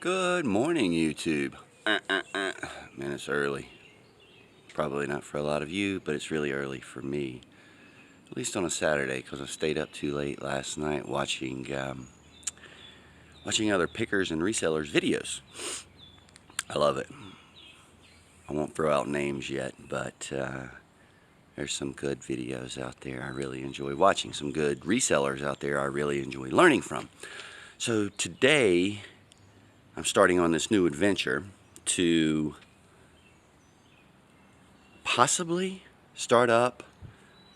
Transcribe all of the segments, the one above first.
Good morning, YouTube. Man, it's early. Probably not for a lot of you, but it's really early for me. At least on a Saturday, because I stayed up too late last night watching other pickers and resellers' videos. I love it. I won't throw out names yet, but there's some good videos out there I really enjoy watching. Some good resellers out there I really enjoy learning from. So today, I'm starting on this new adventure to possibly start up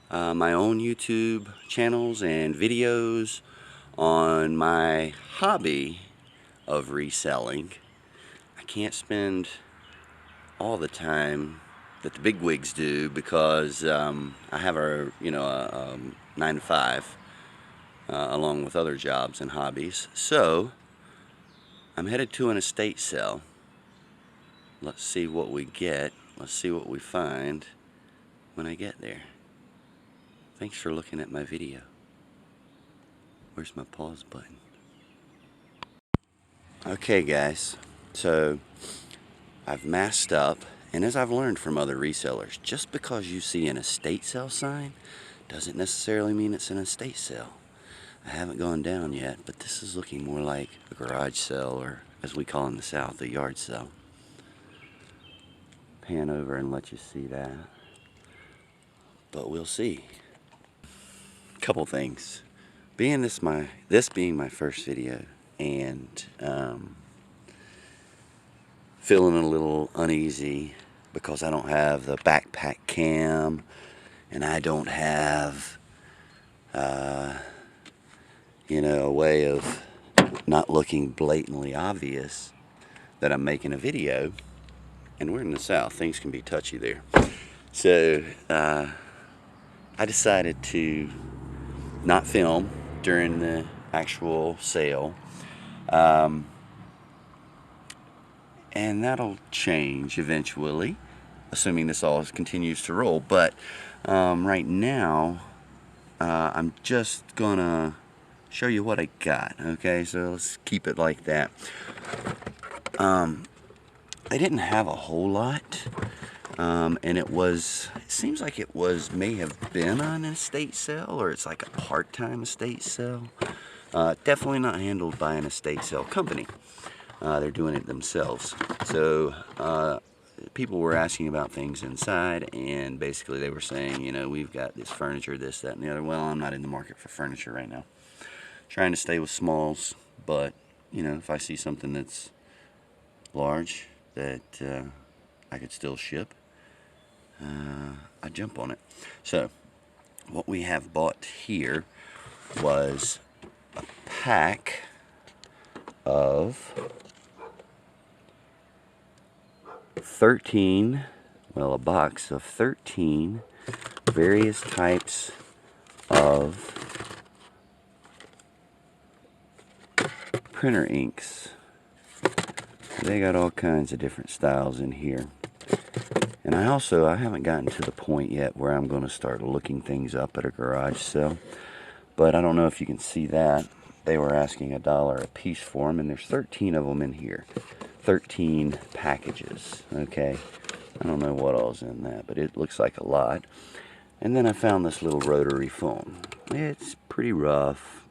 my own YouTube channels and videos on my hobby of reselling. I can't spend all the time that the bigwigs do because I have a 9 to 5 along with other jobs and hobbies. So I'm headed to an estate sale. Let's see what we get. Let's see what we find when I get there. Thanks for looking at my video. Where's my pause button? Okay guys, so I've masked up, and as I've learned from other resellers, just because you see an estate sale sign doesn't necessarily mean it's an estate sale. I haven't gone down yet, but this is looking more like a garage sale, or as we call in the South, a yard sale. Pan over and let you see that. But we'll see. Couple things. This being my first video, and feeling a little uneasy because I don't have the backpack cam, and I don't have a way of not looking blatantly obvious that I'm making a video. And we're in the South, things can be touchy there. So I decided to not film during the actual sale. And that'll change eventually, assuming this all continues to roll. But right now, I'm just gonna show you what I got. Okay, so let's keep it like that. I didn't have a whole lot, and it seems like it may have been an estate sale, or it's like a part-time estate sale. Definitely not handled by an estate sale company. They're doing it themselves. So people were asking about things inside, and basically they were saying, we've got this furniture, this, that, and the other. Well, I'm not in the market for furniture right now. Trying to stay with smalls, but if I see something that's large that I could still ship, I jump on it. So what we have bought here was a pack of 13, well, a box of 13 various types of printer inks. They got all kinds of different styles in here. And I haven't gotten to the point yet where I'm going to start looking things up at a garage sale. But I don't know if you can see that. They were asking $1 a piece for them, and there's 13 of them in here. 13 packages, okay? I don't know what all's in that, but it looks like a lot. And then I found this little rotary phone. It's pretty rough,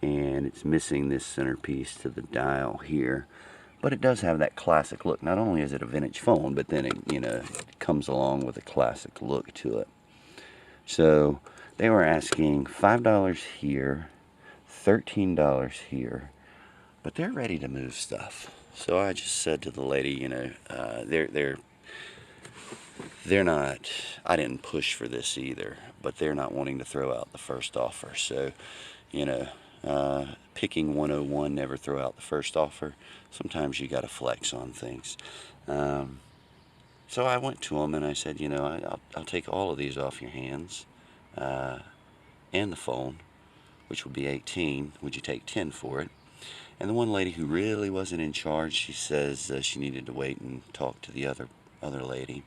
and it's missing this centerpiece to the dial here. But it does have that classic look. Not only is it a vintage phone, but then it comes along with a classic look to it. So they were asking $5 here, $13 here, but they're ready to move stuff. So I just said to the lady, they're not, I didn't push for this either, but they're not wanting to throw out the first offer. So, picking 101, never throw out the first offer. Sometimes you got to flex on things. So I went to them and I said, I'll take all of these off your hands, and the phone, which would be 18. Would you take 10 for it? And the one lady who really wasn't in charge, she says she needed to wait and talk to the other lady.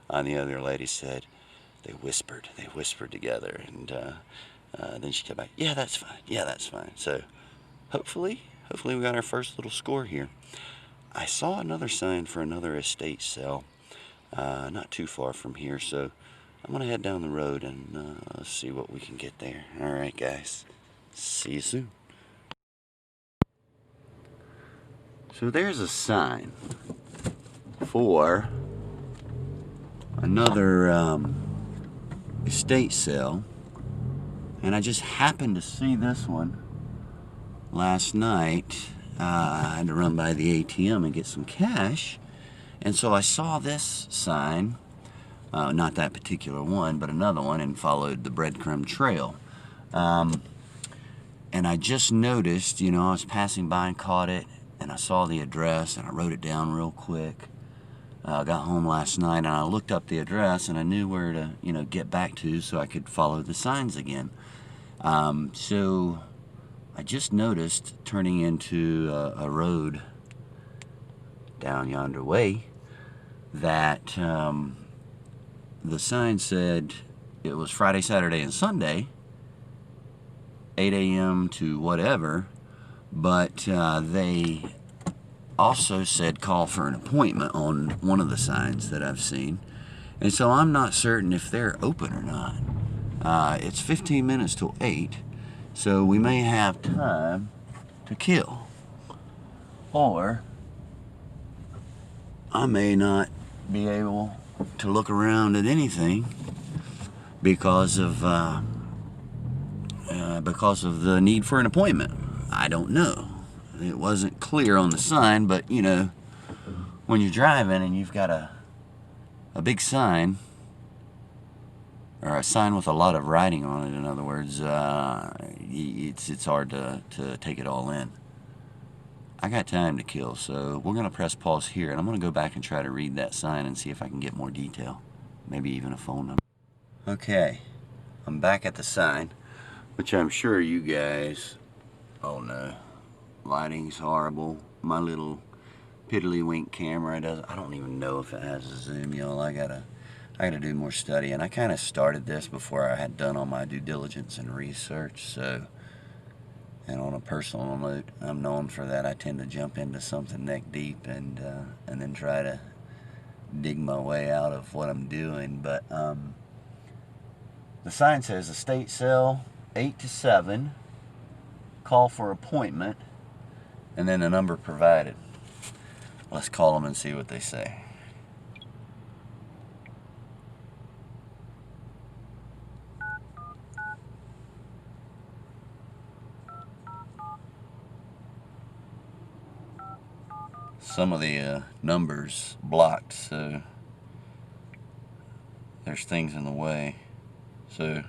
And the other lady said, they whispered together, and then she came back, yeah, that's fine, yeah, that's fine. So hopefully we got our first little score here. I saw another sign for another estate sale, not too far from here, so I'm gonna head down the road and see what we can get there. All right, guys, see you soon. So there's a sign for another estate sale, and I just happened to see this one last night. I had to run by the ATM and get some cash, and so I saw this sign, not that particular one, but another one, and followed the breadcrumb trail. And I just noticed, you know, I was passing by and caught it, and I saw the address, and I wrote it down real quick. I got home last night, and I looked up the address, and I knew where to, you know, get back to so I could follow the signs again. So I just noticed, turning into a road down yonder way, that the sign said it was Friday, Saturday, and Sunday, 8 a.m. to whatever, but they also said call for an appointment on one of the signs that I've seen. And so I'm not certain if they're open or not. It's 15 minutes till 8. So we may have time to kill, or I may not be able to look around at anything because of the need for an appointment. I don't know. It wasn't clear on the sign, but you know, when you're driving and you've got a big sign, or a sign with a lot of writing on it, in other words, it's hard to take it all in. I got time to kill, so we're going to press pause here, and I'm going to go back and try to read that sign and see if I can get more detail, maybe even a phone number. Okay, I'm back at the sign, which I'm sure you guys all know. Lighting's horrible. My little piddly-wink camera I don't even know if it has a zoom, y'all. I gotta do more study, and I kind of started this before I had done all my due diligence and research. So, and on a personal note, I'm known for that. I tend to jump into something neck deep and then try to dig my way out of what I'm doing. But the sign says estate sale 8 to 7. Call for appointment, and then the number provided. Let's call them and see what they say. Some of the numbers blocked, so there's things in the way. So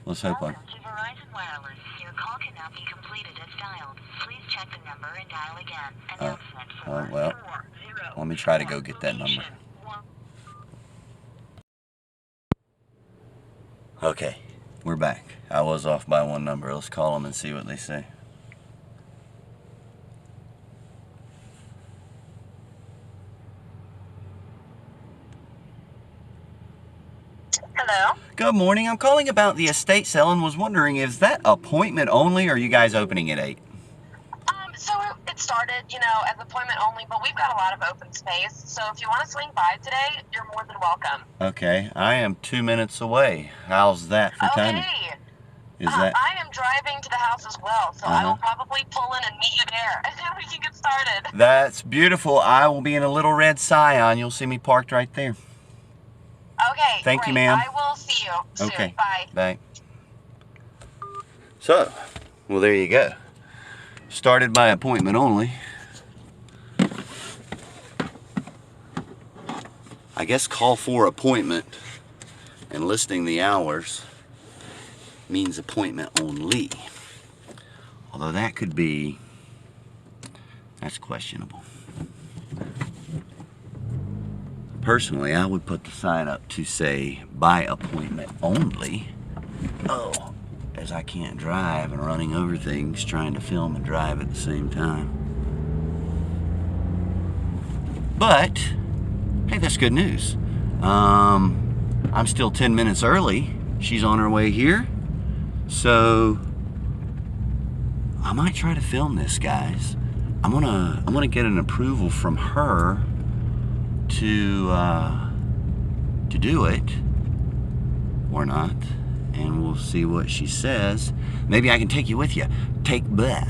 let's hope Welcome to Verizon Wireless. Your call cannot be completed as dialed. Please check the number and dial again. Announcement for well, let me try to go get that number. Okay, we're back. I was off by one number. Let's call them and see what they say. Hello? Good morning. I'm calling about the estate sale and was wondering, is that appointment only, or are you guys opening at 8? So it started, you know, as appointment only, but we've got a lot of open space. So if you want to swing by today, you're more than welcome. Okay, I am 2 minutes away. How's that for timing? Okay. Is that? I am driving to the house as well, so I will probably pull in and meet you there, and then we can get started. That's beautiful. I will be in a little red Scion. You'll see me parked right there. Okay, Thank you, great. ma'am. I will see you soon. Okay. Bye. Bye. So, well, there you go. Started by appointment only. I guess call for appointment and listing the hours means appointment only. Although that could be, that's questionable. Personally, I would put the sign up to say by appointment only. Oh, as I can't drive and running over things, trying to film and drive at the same time. But, hey, that's good news. I'm still 10 minutes early. She's on her way here. So, I might try to film this, guys. I'm gonna get an approval from her to do it or not, and we'll see what she says. Maybe I can take you with you.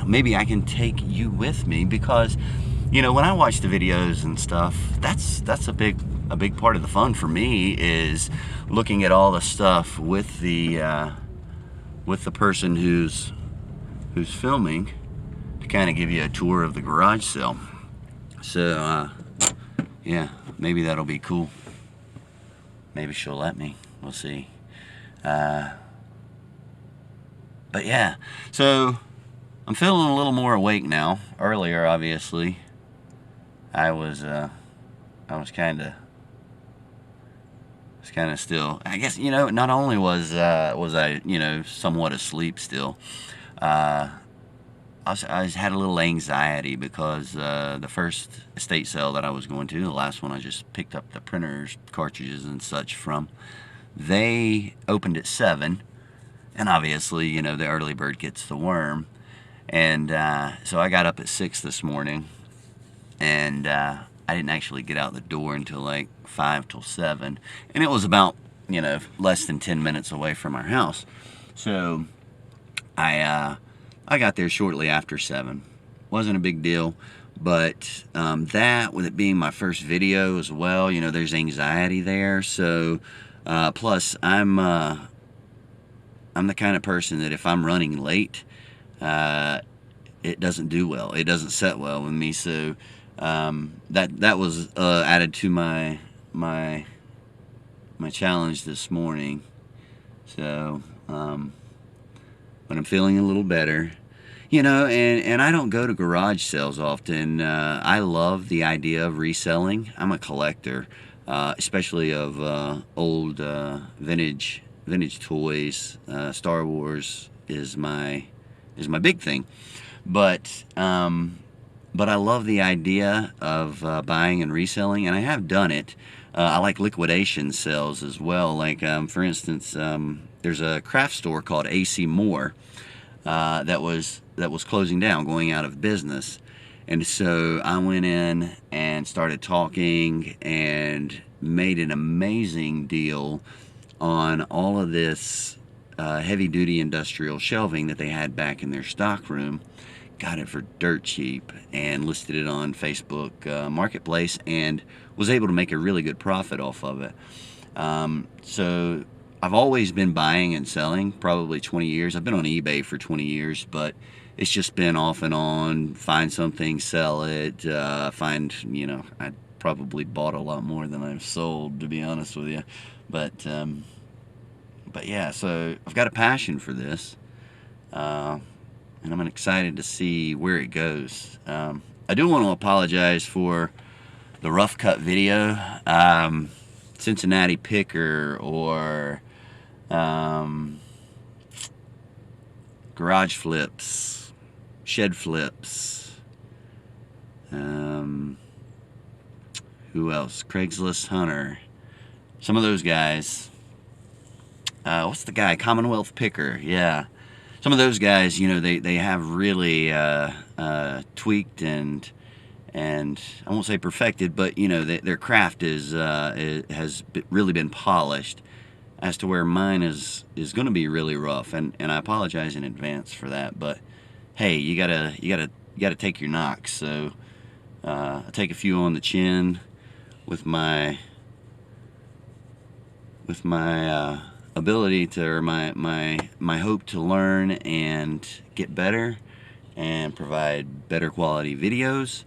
Maybe I can take you with me, because you know, when I watch the videos and stuff, that's a big part of the fun for me, is looking at all the stuff with the person who's filming, to kind of give you a tour of the garage sale. So yeah, maybe that'll be cool. Maybe she'll let me. We'll see. But yeah, so I'm feeling a little more awake now. Earlier, obviously, I was kind of still. I guess, you know, not only was I, you know, somewhat asleep still, I had a little anxiety because the first estate sale that I was going to, the last one I just picked up the printers, cartridges and such from, they opened at 7, and obviously, you know, the early bird gets the worm. And so I got up at 6 this morning, and I didn't actually get out the door until like 5 till 7, and it was about, you know, less than 10 minutes away from our house. So I got there shortly after 7. Wasn't a big deal, but that, with it being my first video as well, you know, there's anxiety there. So plus I'm the kind of person that if I'm running late, it doesn't do well. It doesn't set well with me. So that was added to my challenge this morning. So but I'm feeling a little better, you know. And I don't go to garage sales often. I love the idea of reselling. I'm a collector, especially of old vintage toys. Star Wars is my big thing, but I love the idea of buying and reselling, and I have done it. I like liquidation sales as well. Like for instance, there's a craft store called AC Moore that was closing down, going out of business. And so I went in and started talking and made an amazing deal on all of this heavy-duty industrial shelving that they had back in their stock room. Got it for dirt cheap and listed it on Facebook Marketplace, and was able to make a really good profit off of it. So I've always been buying and selling, probably 20 years. I've been on eBay for 20 years, but it's just been off and on. Find something, sell it. You know, I probably bought a lot more than I've sold, to be honest with you. But yeah, so I've got a passion for this, and I'm excited to see where it goes. I do want to apologize for the rough cut video. Cincinnati Picker or garage flips, shed flips, who else? Craigslist Hunter. Some of those guys. What's the guy? Commonwealth Picker. Yeah. Some of those guys, you know, they have really tweaked and I won't say perfected, but you know, their craft has really been polished, as to where mine is going to be really rough, and I apologize in advance for that. But hey, you gotta take your knocks. So I take a few on the chin with my ability to, or my hope to learn and get better and provide better quality videos,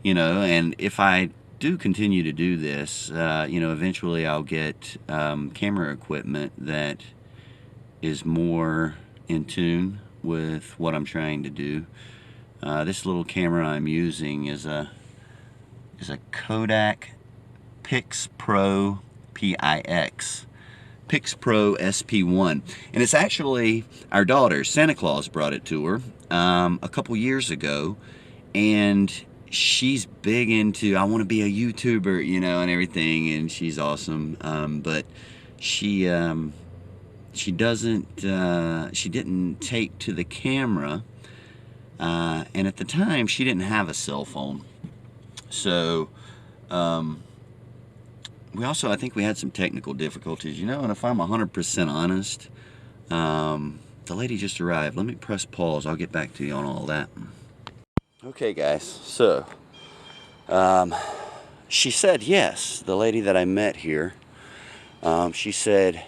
you know. And if I do continue to do this, you know, eventually I'll get camera equipment that is more in tune with what I'm trying to do. This little camera I'm using is a Kodak Pix Pro PIX. Pix Pro SP1, and it's actually our daughter. Santa Claus brought it to her a couple years ago, and she's big into, I want to be a YouTuber, you know, and everything, and she's awesome. But she didn't take to the camera And at the time, she didn't have a cell phone. So, we also, I think we had some technical difficulties, you know, and if I'm 100% honest, the lady just arrived. Let me press pause. I'll get back to you on all that. Okay, guys, so, she said yes, the lady that I met here. She said,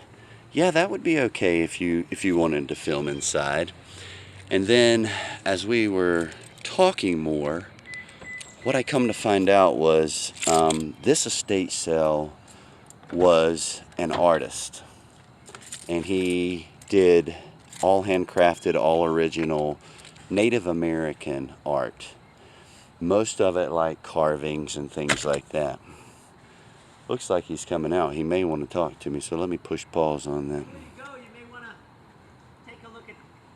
yeah, that would be okay if you wanted to film inside. And then, as we were talking more, what I come to find out was this estate sale was an artist, and he did all handcrafted, all original Native American art. Most of it like carvings and things like that. Looks like he's coming out. He may want to talk to me, so let me push pause on that. Before you go, you may want to take a look at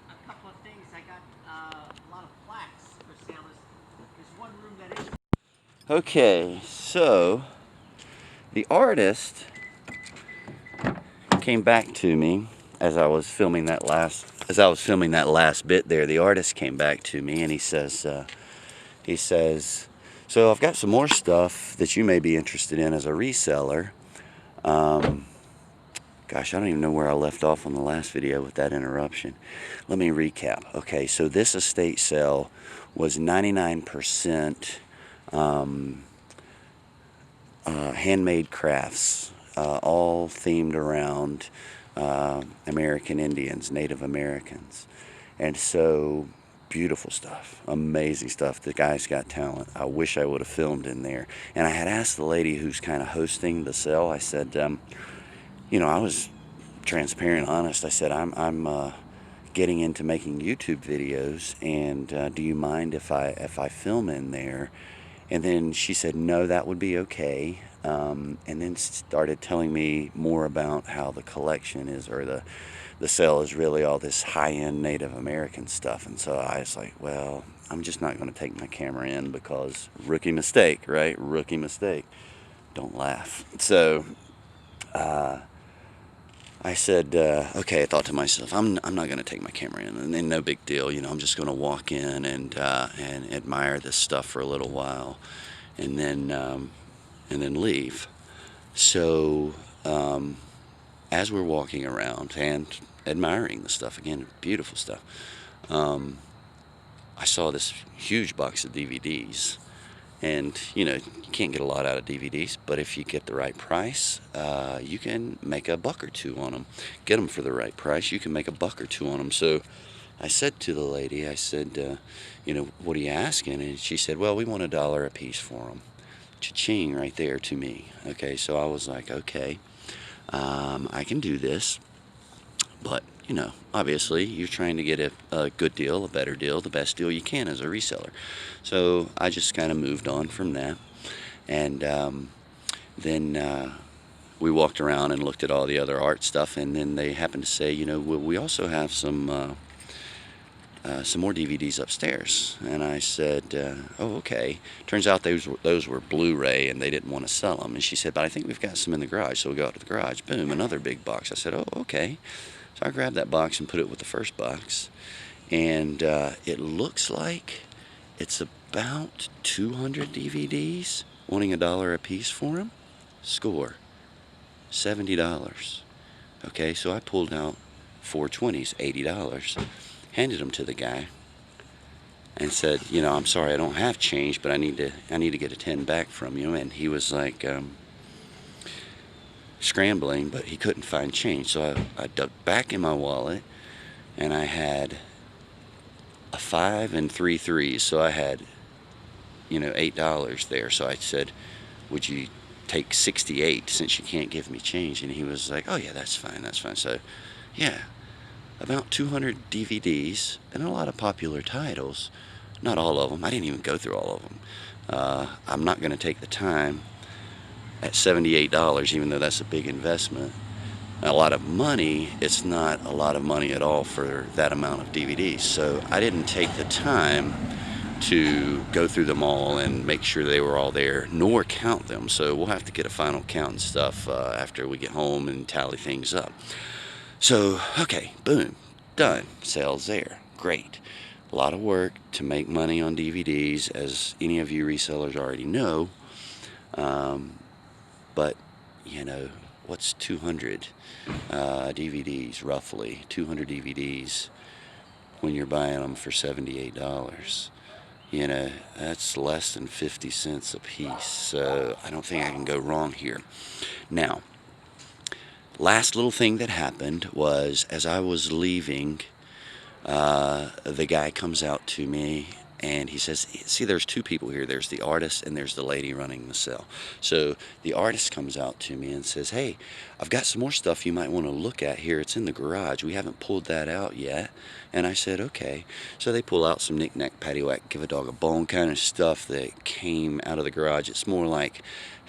a couple of things. I got a lot of plaques for sale. There's one room that is. Okay, so the artist came back to me as I was filming that last bit there. The artist came back to me and he says, so I've got some more stuff that you may be interested in as a reseller. Gosh, I don't even know where I left off on the last video with that interruption. Let me recap. Okay, so this estate sale was 99% handmade crafts, all themed around American Indians, Native Americans. And so, beautiful stuff, amazing stuff. The guy's got talent. I wish I would have filmed in there. And I had asked the lady who's kind of hosting the sale, I said, you know, I was transparent, honest. I said, I'm getting into making YouTube videos, and do you mind if I film in there? And then she said, no, that would be okay. And then started telling me more about how the collection is, or the sale is really all this high-end Native American stuff. And so I was like, well, I'm just not going to take my camera in, because rookie mistake, right? Rookie mistake. Don't laugh. So I said, okay, I thought to myself, I'm not going to take my camera in, and then no big deal, you know, I'm just going to walk in and admire this stuff for a little while, and then leave. So as we're walking around and admiring the stuff, again, beautiful stuff, I saw this huge box of DVDs. And, you know, you can't get a lot out of DVDs, but if you get the right price, you can make a buck or two on them. Get them for the right price, you can make a buck or two on them. So I said to the lady, I said, you know, what are you asking? And she said, well, we want $1 a piece for them. Cha-ching right there to me. Okay, so I was like, okay, I can do this. But, you know, obviously you're trying to get a good deal, a better deal, the best deal you can as a reseller. So I just kind of moved on from that. And then we walked around and looked at all the other art stuff, and then they happened to say, you know, we also have some more DVDs upstairs. And I said, oh, okay. Turns out those were Blu-ray, and they didn't want to sell them. And she said, but I think we've got some in the garage. So we go out to the garage. Boom, another big box. I said, oh, okay. So I grabbed that box and put it with the first box. And it looks like it's about 200 DVDs, wanting $1 a piece for them. Score, $70. Okay, so I pulled out 4 20s, $80. Handed them to the guy and said, you know, I'm sorry, I don't have change, but I need to get a 10 back from you. And he was like scrambling, but he couldn't find change. So I dug back in my wallet, and I had a 5 and 3 3s. So I had, you know, $8 there. So I said, would you take 68 since you can't give me change? And he was like, oh yeah, that's fine, that's fine. So yeah, about 200 DVDs and a lot of popular titles. Not all of them. I didn't even go through all of them. I'm not going to take the time at $78, even though that's a big investment. A lot of money, it's not a lot of money at all for that amount of DVDs. So I didn't take the time to go through them all and make sure they were all there, nor count them. So we'll have to get a final count and stuff after we get home and tally things up. So, okay, boom, done. Sales there. Great. A lot of work to make money on DVDs, as any of you resellers already know. But, you know, what's 200 DVDs, roughly? 200 DVDs when you're buying them for $78. You know, that's less than 50 cents a piece. So I don't think I can go wrong here. Now, last little thing that happened was, as I was leaving, the guy comes out to me and he says, see, there's two people here. There's the artist and there's the lady running the sale. So the artist comes out to me and says, hey, I've got some more stuff you might want to look at here. It's in the garage. We haven't pulled that out yet. And I said, okay. So they pull out some knick-knack, paddywhack, give a dog a bone kind of stuff that came out of the garage. It's more like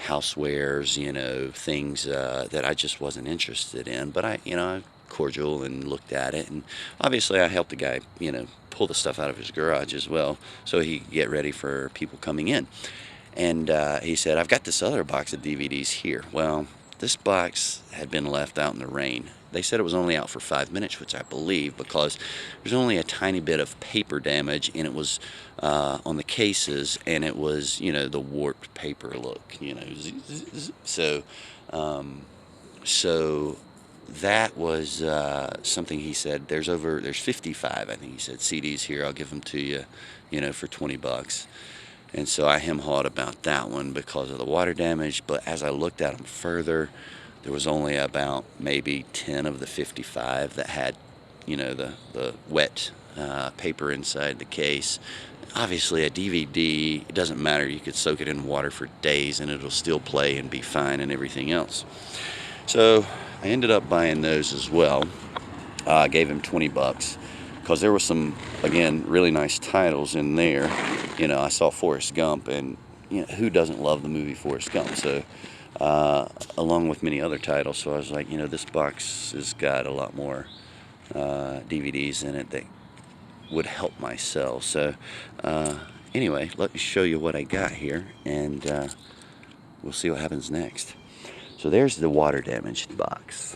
housewares, you know, things that I just wasn't interested in. But I cordial and looked at it, and obviously I helped the guy, you know, pull the stuff out of his garage as well, so he could get ready for people coming in. And he said, I've got this other box of DVDs here. Well, this box had been left out in the rain. They said it was only out for 5 minutes, which I believe, because there's only a tiny bit of paper damage, and it was on the cases, and it was, you know, the warped paper look, you know. So that was something he said. There's 55, I think he said, CDs here. I'll give them to you, you know, for $20. And so I hem-hawed about that one because of the water damage. But as I looked at them further, there was only about maybe 10 of the 55 that had, you know, the wet paper inside the case. Obviously, a DVD, it doesn't matter. You could soak it in water for days and it'll still play and be fine and everything else. So I ended up buying those as well. I gave him $20 because there was some, again, really nice titles in there. You know, I saw Forrest Gump, and you know, who doesn't love the movie Forrest Gump? So along with many other titles. So I was like, you know, this box has got a lot more DVDs in it that would help my sell. So anyway, let me show you what I got here, and we'll see what happens next. So there's the water damaged box.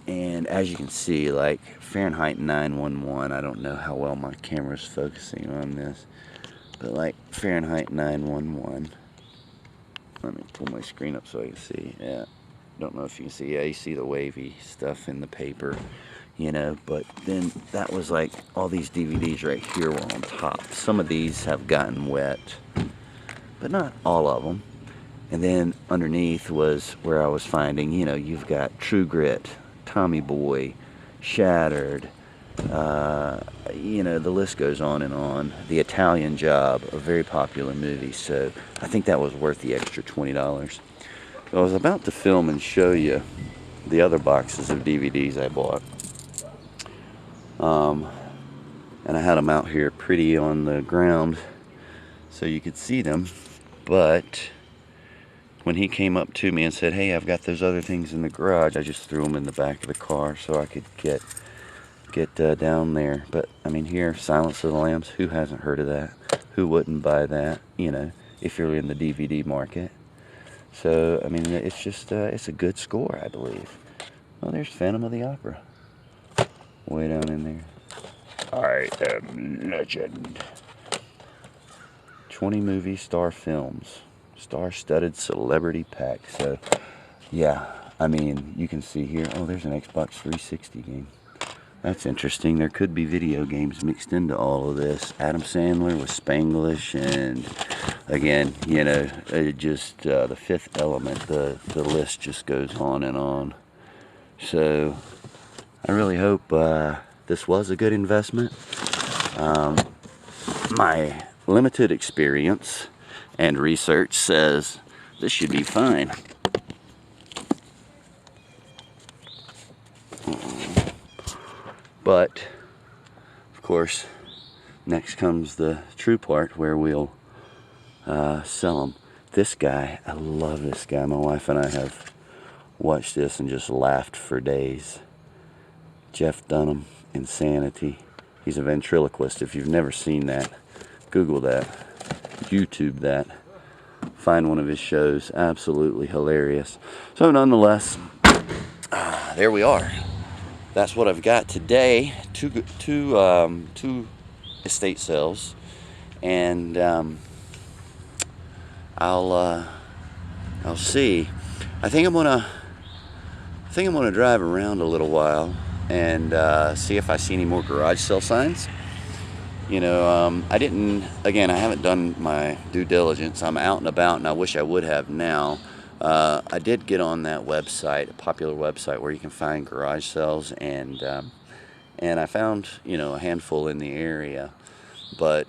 And as you can see, like Fahrenheit 911, I don't know how well my camera's focusing on this, but like Fahrenheit 911, let me pull my screen up so I can see. Yeah, don't know if you can see. Yeah, you see the wavy stuff in the paper, you know, but then that was like all these DVDs right here were on top. Some of these have gotten wet, but not all of them. And then underneath was where I was finding, you know, you've got True Grit, Tommy Boy, Shattered, you know, the list goes on and on. The Italian Job, a very popular movie, so I think that was worth the extra $20. So I was about to film and show you the other boxes of DVDs I bought. And I had them out here pretty on the ground so you could see them, but when he came up to me and said, hey, I've got those other things in the garage, I just threw them in the back of the car so I could get down there. But I mean, here, Silence of the Lambs, who hasn't heard of that? Who wouldn't buy that, you know, if you're in the DVD market? So I mean, it's just it's a good score, I believe. Well, there's Phantom of the Opera way down in there. I Am Legend. 20 movie star films, star-studded celebrity pack. So yeah, I mean, you can see here, oh, there's an Xbox 360 game. That's interesting. There could be video games mixed into all of this. Adam Sandler with Spanglish, and again, you know, just The Fifth Element. The list just goes on and on. So I really hope this was a good investment. My limited experience and research says this should be fine. But of course, next comes the true part where we'll sell them. This guy, I love this guy. My wife and I have watched this and just laughed for days. Jeff Dunham, Insanity. He's a ventriloquist. If you've never seen that, Google that, YouTube that, find one of his shows. Absolutely hilarious. So nonetheless, there we are. that's what I've got today. Two estate sales, and I'll see. I think I'm gonna drive around a little while and see if I see any more garage sale signs. You know, I haven't done my due diligence. I'm out and about, and I wish I would have now. I did get on that website, a popular website where you can find garage sales, and I found, you know, a handful in the area. But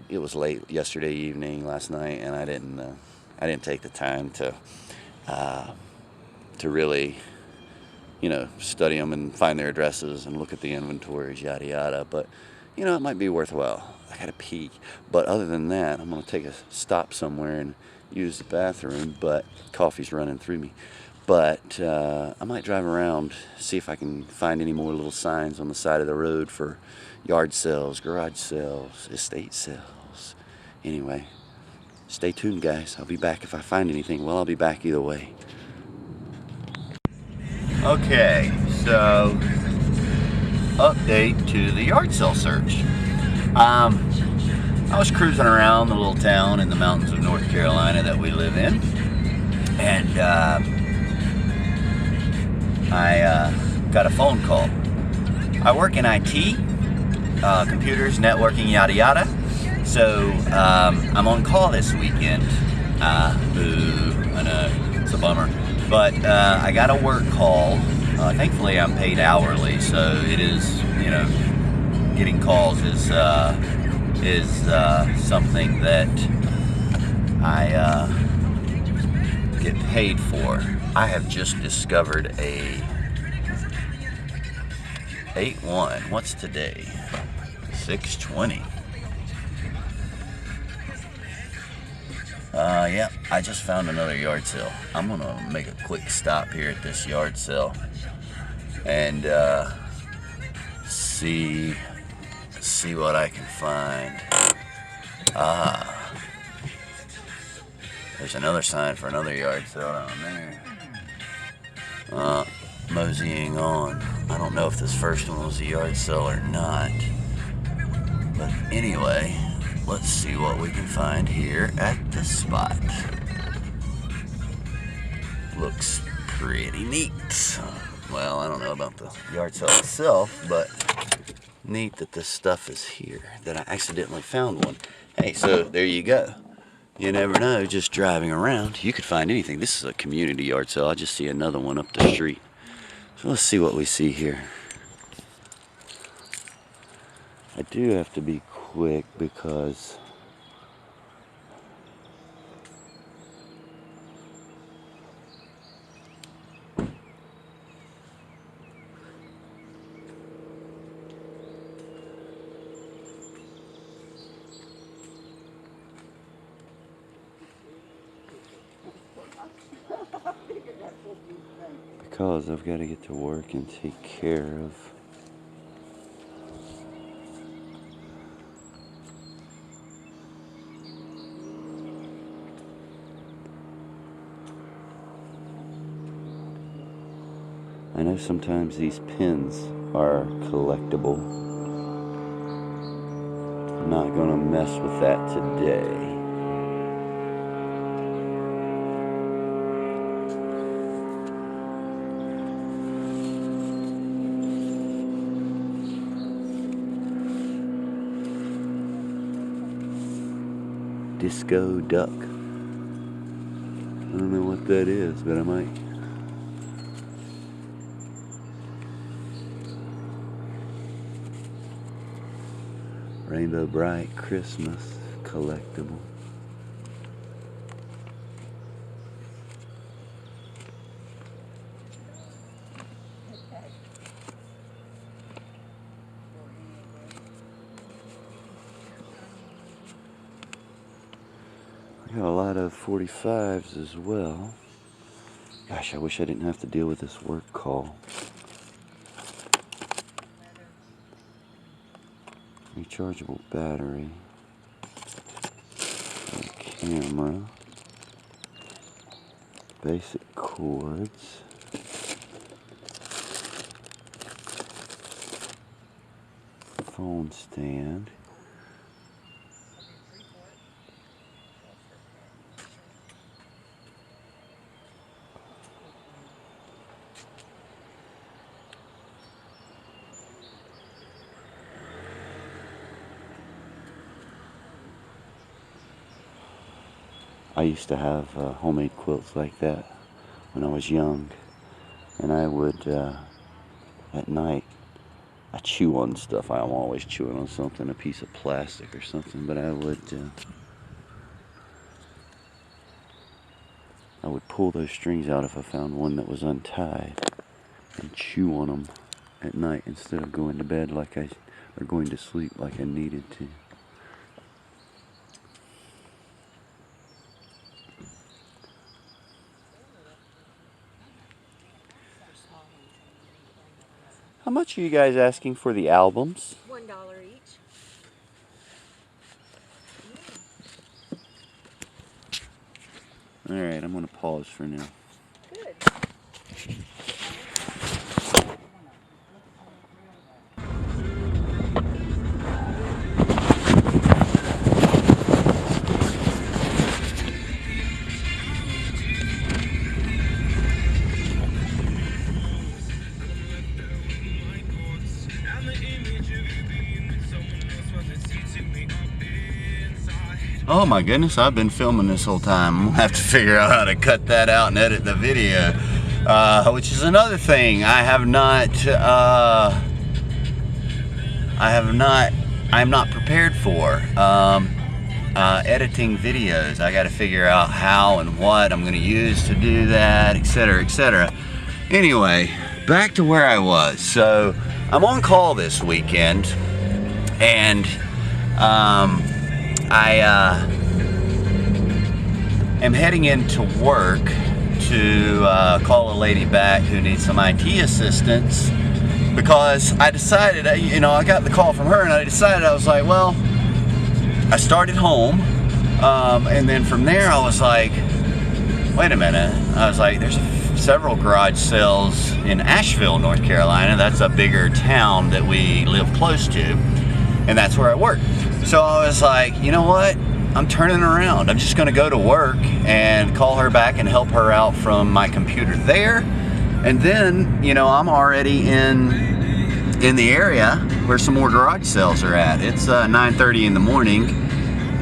it was late yesterday evening, last night, and I didn't take the time to really, you know, study them and find their addresses and look at the inventories, yada yada. But you know, it might be worthwhile. I gotta pee. But other than that, I'm gonna take a stop somewhere and use the bathroom, but coffee's running through me. But I might drive around, see if I can find any more little signs on the side of the road for yard sales, garage sales, estate sales. Anyway, stay tuned, guys. I'll be back if I find anything. Well, I'll be back either way. Okay, so update to the yard sale search. I was cruising around the little town in the mountains of North Carolina that we live in, and I got a phone call. I work in IT, computers, networking, yada yada. So I'm on call this weekend. Boo, I know, it's a bummer. But I got a work call. Thankfully, I'm paid hourly, so it is, you know, getting calls is something that I get paid for. I have just discovered a 8-1. What's today? 6/20. Yeah, I just found another yard sale. I'm gonna make a quick stop here at this yard sale and see what I can find. There's another sign for another yard sale down there. Moseying on. I don't know if this first one was a yard sale or not, but anyway, let's see what we can find here at the spot. Looks pretty neat. Well, I don't know about the yard sale itself, but neat that this stuff is here, that I accidentally found one. Hey, so there you go. You never know, just driving around, you could find anything. This is a community yard sale. I just see another one up the street. So let's see what we see here. I do have to be quick because I've got to get to work and take care of I know sometimes these pins are collectible. I'm not going to mess with that today. Disco duck. I don't know what that is, but I might. Rainbow Bright Christmas collectible. I got a lot of 45s as well. Gosh, I wish I didn't have to deal with this work call. Rechargeable battery. Camera. Basic cords. phone stand. I used to have homemade quilts like that when I was young, and I would at night I chew on stuff. I'm always chewing on something, a piece of plastic or something, but I would pull those strings out if I found one that was untied and chew on them at night instead of going to bed or going to sleep like I needed to. How much are you guys asking for the albums? $1 each. Alright, I'm going to pause for now. Good. Oh my goodness, I've been filming this whole time. I'm gonna have to figure out how to cut that out and edit the video. Which is another thing. I'm not prepared for. Editing videos. I gotta figure out how and what I'm gonna use to do that, etc., etc. Anyway, back to where I was. So, I'm on call this weekend, and I am heading into work to call a lady back who needs some IT assistance, because I decided, I got the call from her, and I decided, I was like, well, I started home, and then from there I was like, wait a minute, I was like, there's several garage sales in Asheville, North Carolina. That's a bigger town that we live close to, and that's where I work. So I was like, you know what? I'm turning around. I'm just going to go to work and call her back and help her out from my computer there. And then, I'm already in the area where some more garage sales are at. It's 9:30 in the morning,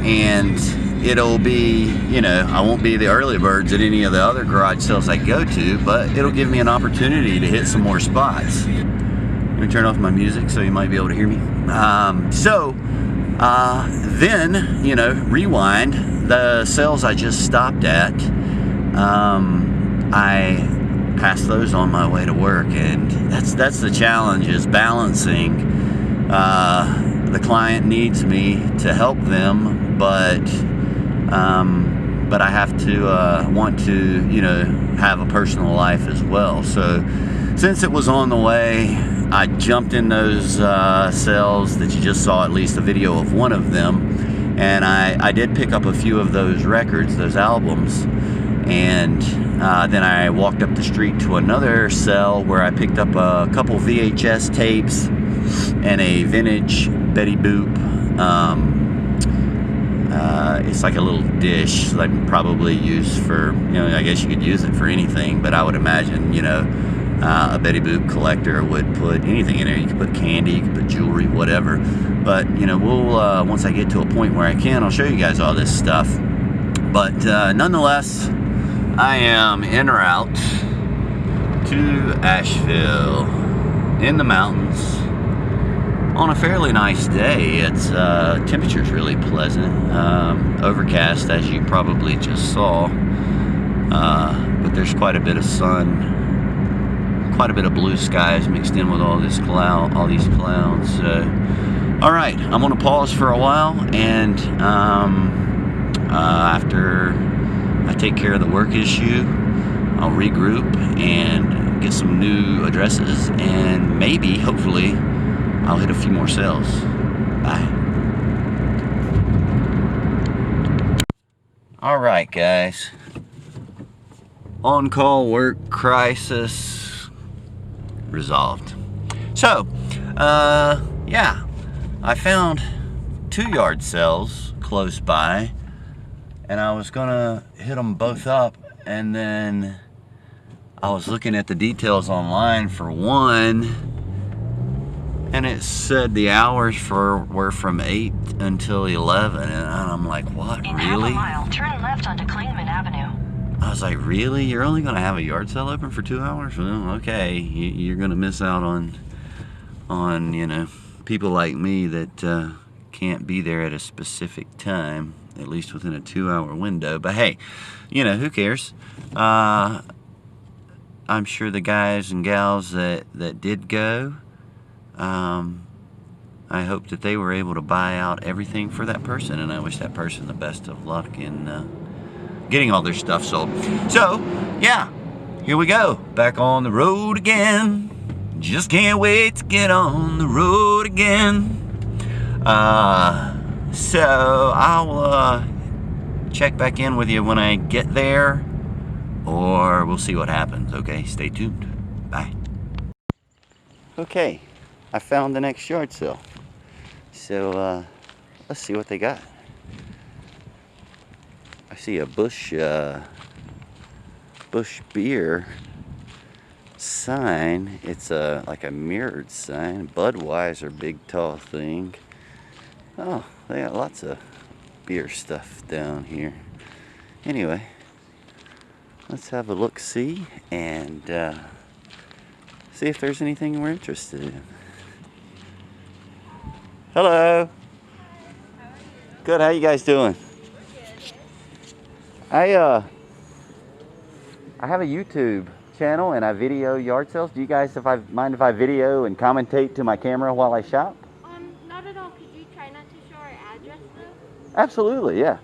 and it'll be, I won't be the early birds at any of the other garage sales I go to, but it'll give me an opportunity to hit some more spots. Let me turn off my music so you might be able to hear me. Then, rewind, the sales I just stopped at, I passed those on my way to work, and that's the challenge, is balancing. The client needs me to help them, but I have to want to, have a personal life as well. So since it was on the way, I jumped in those sales that you just saw, at least a video of one of them, and I did pick up a few of those records, those albums, and then I walked up the street to another sale where I picked up a couple VHS tapes and a vintage Betty Boop. It's like a little dish that I probably use for, I guess you could use it for anything, but I would imagine, a Betty Boop collector would put anything in there. You could put candy, you could put jewelry, whatever. But, we'll, once I get to a point where I can, I'll show you guys all this stuff. But nonetheless, I am en route to Asheville in the mountains on a fairly nice day. It's temperature's really pleasant, overcast as you probably just saw, but there's quite a bit of sun, quite a bit of blue skies mixed in with all these clouds. All right, I'm gonna pause for a while, and after I take care of the work issue, I'll regroup and get some new addresses, and maybe, hopefully, I'll hit a few more sales. Bye. All right, guys. On-call work crisis resolved. So, yeah. I found 2 yard sales close by, and I was gonna hit them both up, and then I was looking at the details online for one, and it said the hours were from 8 until 11, and I'm like, what, In really? half a mile, turn left onto Klingman Avenue. I was like, really? You're only gonna have a yard sale open for 2 hours? Well, okay, you're gonna miss out on you know, people like me that can't be there at a specific time, at least within a 2-hour window. But hey, you know, who cares? I'm sure the guys and gals that did go, I hope that they were able to buy out everything for that person, and I wish that person the best of luck in getting all their stuff sold. So, yeah, here we go. Back on the road again. Just can't wait to get on the road again. So I'll check back in with you when I get there, or we'll see what happens. Okay, stay tuned. Bye. Okay, I found the next yard sale. So let's see what they got. I see a Busch beer sign. It's like a mirrored sign. Budweiser big tall thing. Oh, they got lots of beer stuff down here. Anyway, let's have a look see and see if there's anything we're interested in. Hello. Good, how you guys doing? I have a YouTube channel and I video yard sales. Do you guys mind if I video and commentate to my camera while I shop? Not at all. Could you try not to show our address though? Absolutely, yeah.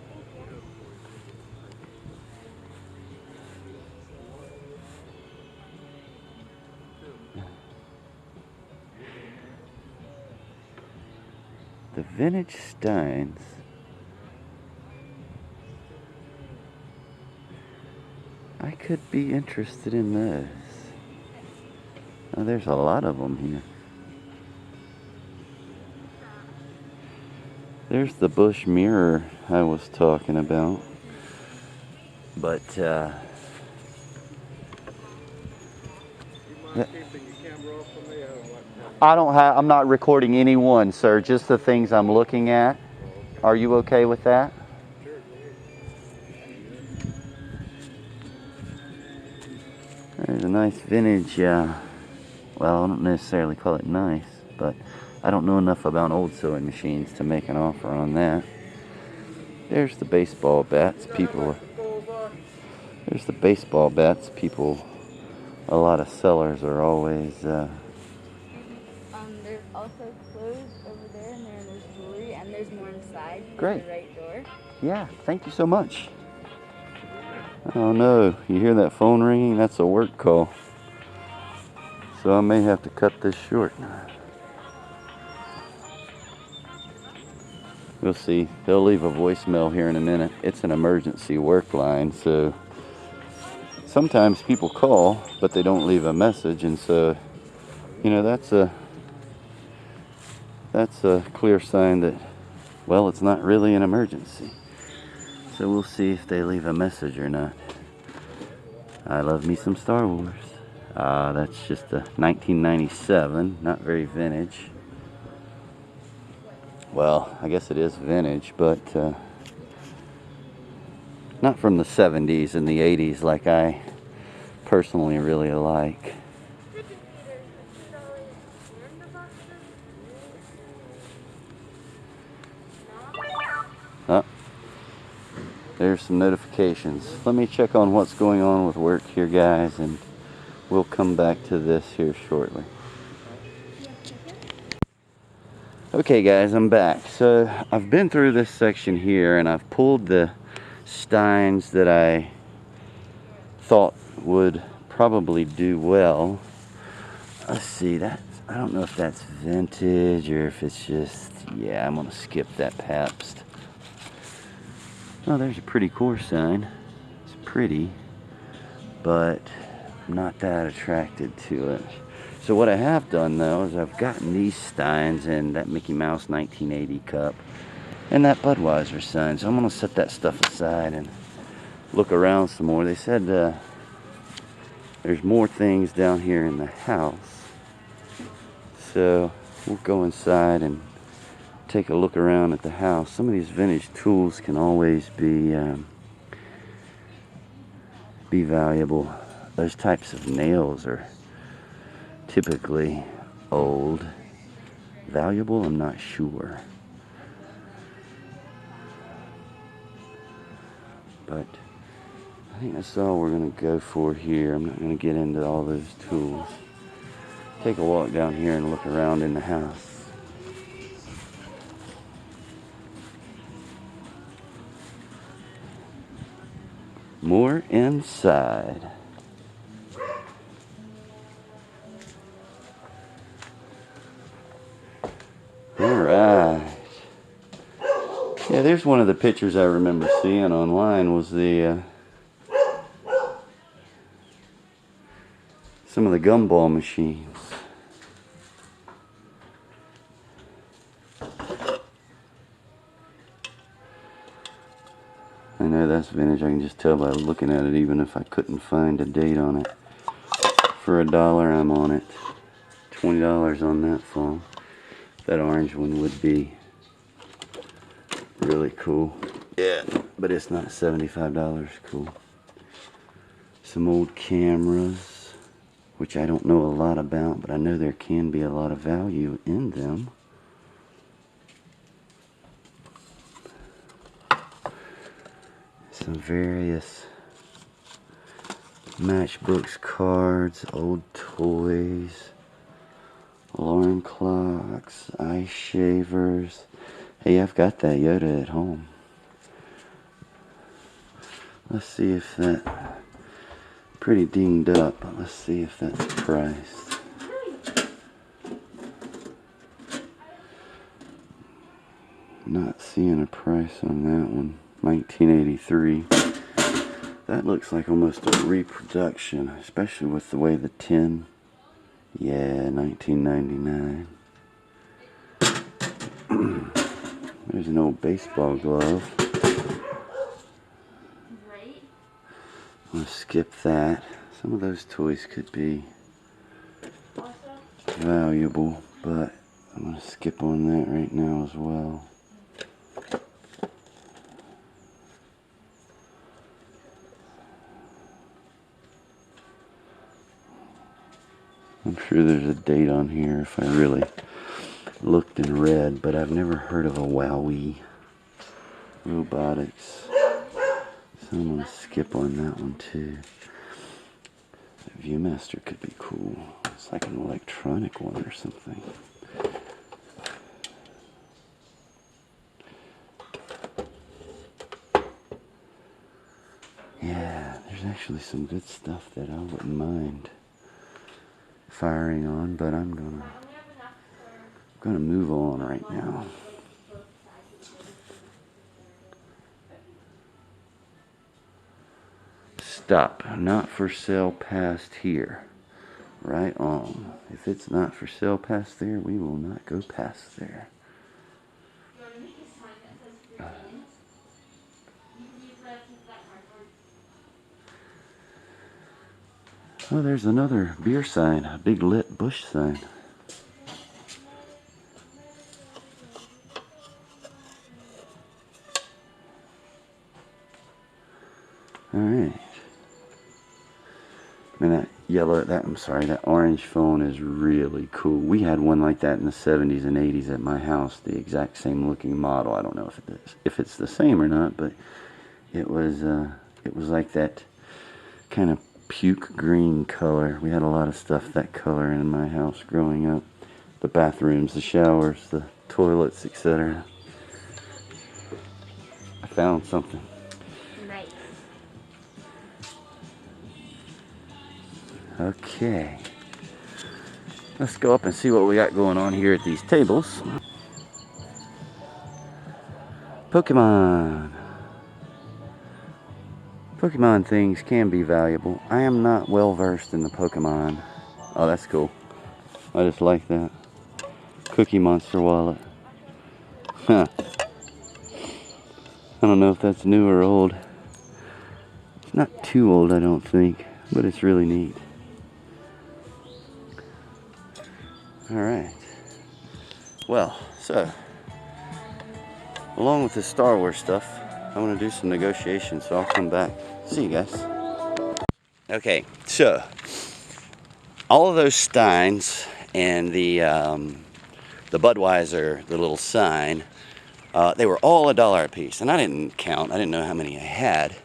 The vintage steins. I could be interested in those. Oh, there's a lot of them here. There's the Busch mirror I was talking about. But, I'm not recording any one, sir. Just the things I'm looking at. Are you okay with that? There's a nice vintage, well, I don't necessarily call it nice, but I don't know enough about old sewing machines to make an offer on that. There's the baseball bats. There's the baseball bats. A lot of sellers are always, There's also clothes over there, and there's jewelry, and there's more inside. Great. The right door. Yeah, thank you so much. Oh no, you hear that phone ringing? That's a work call. So I may have to cut this short. We'll see. They'll leave a voicemail here in a minute. It's an emergency work line, so sometimes people call, but they don't leave a message, and so, you know, that's a clear sign that, well, it's not really an emergency. So we'll see if they leave a message or not. I love me some Star Wars. That's just a 1997, not very vintage. Well, I guess it is vintage, but not from the 70s and the 80s like I personally really like. Oh, there's some notifications. Let me check on what's going on with work here, guys, and we'll come back to this here shortly. Okay guys, I'm back. So I've been through this section here and I've pulled the steins that I thought would probably do well. Let's see, I don't know if that's vintage or if it's just, yeah, I'm gonna skip that Pabst. Oh, there's a pretty core sign. It's pretty, but I'm not that attracted to it. So what I have done though is I've gotten these steins and that Mickey Mouse 1980 cup and that Budweiser sign. So I'm gonna set that stuff aside and look around some more. They said there's more things down here in the house. So we'll go inside and take a look around at the house. Some of these vintage tools can always be valuable. Those types of nails are typically old. Valuable, I'm not sure. But I think that's all we're going to go for here. I'm not going to get into all those tools. Take a walk down here and look around in the house. More inside. Alright. Yeah, there's one of the pictures I remember seeing online was the some of the gumball machines. I know that's vintage. I can just tell by looking at it, even if I couldn't find a date on it. For $1, I'm on it. $20 on that phone. That orange one would be really cool. Yeah, but it's not $75 cool. Some old cameras, which I don't know a lot about, but I know there can be a lot of value in them. Some various matchbooks, cards, old toys, alarm clocks, ice shavers. Hey, I've got that Yoda at home. Let's see if that, pretty dinged up, but let's see if that's priced. Not seeing a price on that one. 1983. That looks like almost a reproduction, especially with the way the tin. Yeah, 1999. There's an old baseball glove. I'm gonna skip that. Some of those toys could be valuable, but I'm gonna skip on that right now as well. I'm sure there's a date on here if I really looked and read, but I've never heard of a Wowie Robotics. So I'm going to skip on that one too. The Viewmaster could be cool. It's like an electronic one or something. Yeah, there's actually some good stuff that I wouldn't mind firing on, but I'm gonna move on right now. Stop. Not for sale past here. Right on. If it's not for sale past there, we will not go past there. Oh, there's another beer sign, a big lit bush sign. Alright. And that orange phone is really cool. We had one like that in the 70s and 80s at my house, the exact same looking model. I don't know if it's the same or not, but it was like that kind of puke green color. We had a lot of stuff that color in my house growing up. The bathrooms, the showers, the toilets, etc. I found something. Nice. Okay. Let's go up and see what we got going on here at these tables. Pokemon. Pokemon things can be valuable. I am not well versed in the Pokemon. Oh, that's cool. I just like that. Cookie Monster wallet. Huh. I don't know if that's new or old. It's not too old, I don't think, but it's really neat. Alright. Well, so, along with this Star Wars stuff, I want to do some negotiations, so I'll come back. See you guys. Okay, so, all of those Steins and the Budweiser, the little sign, they were all $1 a piece, and I didn't count. I didn't know how many I had,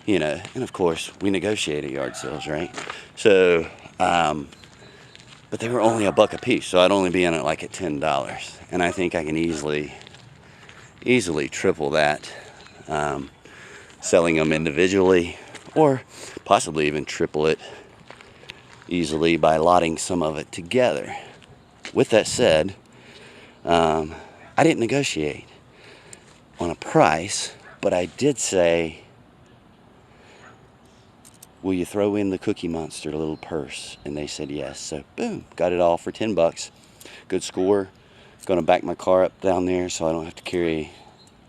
you know. And of course, we negotiate at yard sales, right? So, but they were only $1 a piece, so I'd only be in it like at $10, and I think I can easily triple that, selling them individually, or possibly even triple it easily by lotting some of it together. With that said, I didn't negotiate on a price, but I did say, will you throw in the Cookie Monster little purse? And they said yes. So boom, got it all for $10. Good score. Gonna back my car up down there so I don't have to carry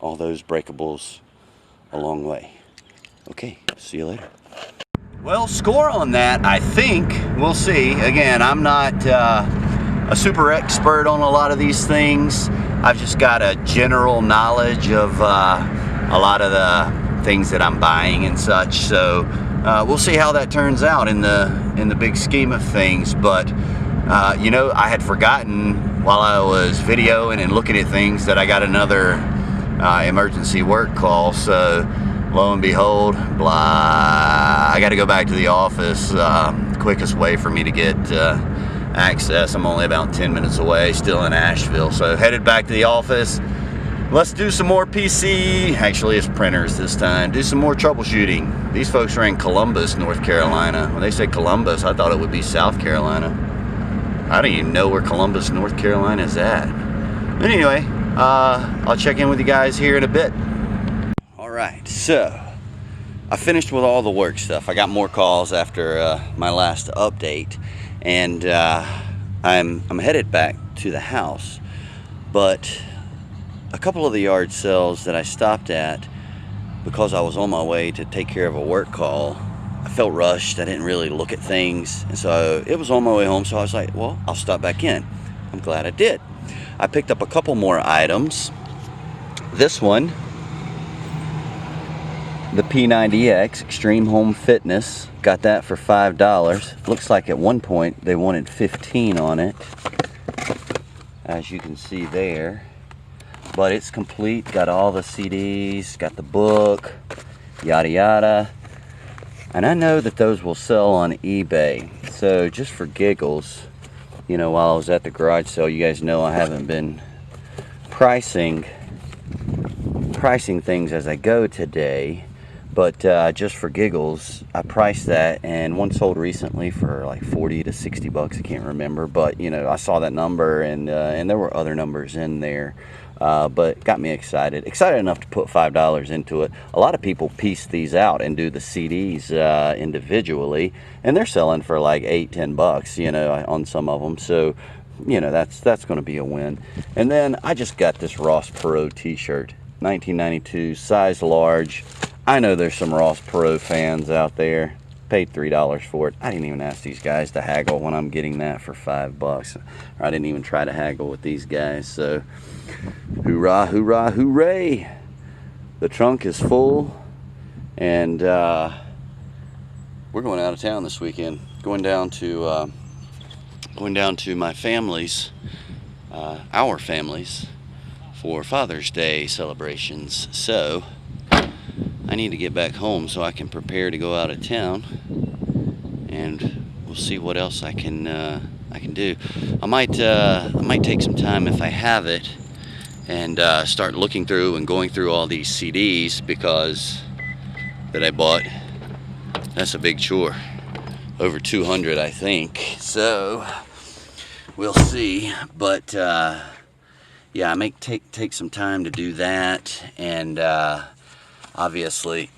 all those breakables a long way. Okay, see you later. Well, score on that, I think. We'll see. Again, I'm not a super expert on a lot of these things. I've just got a general knowledge of a lot of the things that I'm buying and such. So we'll see how that turns out in the big scheme of things. But you know, I had forgotten while I was videoing and looking at things that I got another emergency work call. So lo and behold, blah, I got to go back to the office. Quickest way for me to get access. I'm only about 10 minutes away, still in Asheville. So headed back to the office. Let's do some more PC. Actually, it's printers this time. Do some more troubleshooting. These folks are in Columbus, North Carolina. When they say Columbus, I thought it would be South Carolina. I don't even know where Columbus, North Carolina is at. But anyway, I'll check in with you guys here in a bit. Alright, so I finished with all the work stuff. I got more calls after my last update, and I'm headed back to the house. But a couple of the yard sales that I stopped at, because I was on my way to take care of a work call, I felt rushed. I didn't really look at things, and so it was on my way home, so I was like, well, I'll stop back in. I'm glad I did. I picked up a couple more items. This one, the P90X Extreme Home Fitness, got that for $5. Looks like at one point they wanted $15 on it, as you can see there. But it's complete, got all the CDs, got the book, yada yada. And I know that those will sell on eBay. So just for giggles, you know, while I was at the garage sale, you guys know I haven't been pricing things as I go today. But just for giggles, I priced that, and one sold recently for like 40 to 60 bucks. I can't remember, but you know, I saw that number, and there were other numbers in there, but got me excited enough to put $5 into it. A lot of people piece these out and do the CDs individually, and they're selling for like 8-10 bucks, you know, on some of them. So, you know, that's going to be a win. And then I just got this Ross Perot t-shirt, 1992, size large. I know there's some Ross Perot fans out there. Paid $3 for it. I didn't even ask these guys to haggle when I'm getting that for $5. I didn't even try to haggle with these guys. So, hoorah, hoorah, hooray! The trunk is full, and we're going out of town this weekend. Going down to my family's, our family's, for Father's Day celebrations. So I need to get back home so I can prepare to go out of town, and we'll see what else I can do. I might take some time if I have it and start looking through and going through all these CDs because that I bought. That's a big chore, over 200 I think. So we'll see, but yeah, I may take some time to do that, and obviously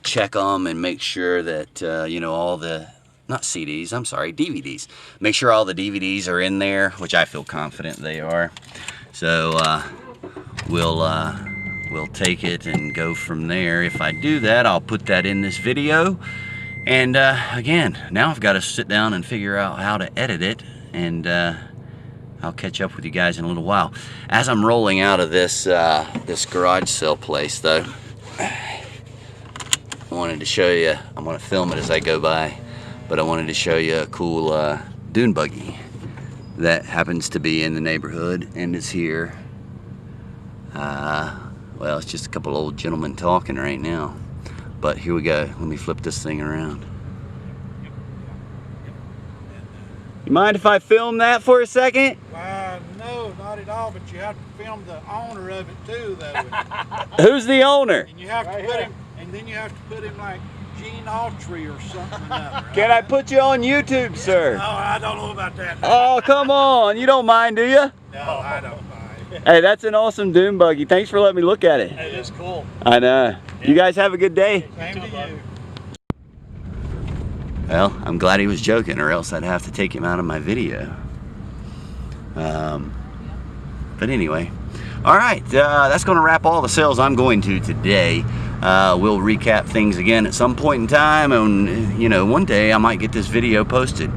check them and make sure that you know, all the not CDs, I'm sorry, DVDs. Make sure all the DVDs are in there, which I feel confident they are. So we'll take it and go from there. If I do that, I'll put that in this video. And again, now I've got to sit down and figure out how to edit it, and I'll catch up with you guys in a little while. As I'm rolling out of this this garage sale place, though, I wanted to show you. I'm going to film it as I go by, but I wanted to show you a cool dune buggy that happens to be in the neighborhood and is here. Well, it's just a couple old gentlemen talking right now. But here we go. Let me flip this thing around. You mind if I film that for a second? No, not at all, but you have to film the owner of it too, though. Who's the owner? And you have to put him, and then you have to put him like Gene Autry or something. Can I put you on YouTube, sir? Oh, I don't know about that. Oh, come on. You don't mind, do you? No, I don't mind. Hey, that's an awesome dune buggy. Thanks for letting me look at it. It is cool. I know. You guys have a good day. Same to you. Well, I'm glad he was joking, or else I'd have to take him out of my video. But anyway, all right, that's going to wrap all the sales I'm going to today. We'll recap things again at some point in time, and you know, one day I might get this video posted.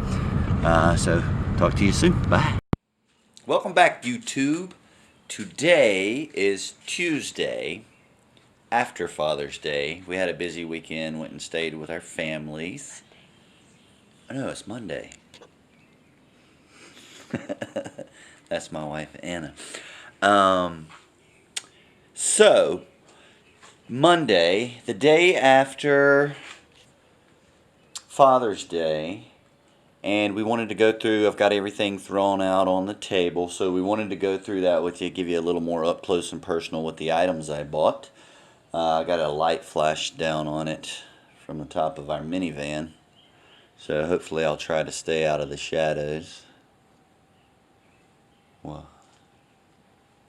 So talk to you soon. Bye. Welcome back, YouTube. Today is Tuesday, after Father's Day. We had a busy weekend, went and stayed with our families. Oh, no, it's Monday. That's my wife, Anna. So, Monday, the day after Father's Day, and we wanted to go through, I've got everything thrown out on the table, so we wanted to go through that with you, give you a little more up close and personal with the items I bought. I got a light flashed down on it from the top of our minivan, so hopefully I'll try to stay out of the shadows. Well,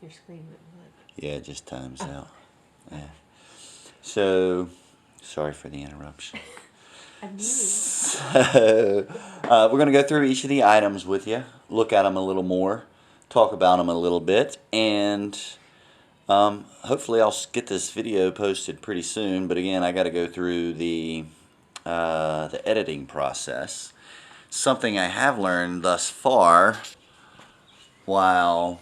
Your screen wouldn't look. yeah, it just times out. Yeah. So, sorry for the interruption. So, we're going to go through each of the items with you, look at them a little more, talk about them a little bit, and hopefully I'll get this video posted pretty soon. But again, I got to go through the editing process. Something I have learned thus far while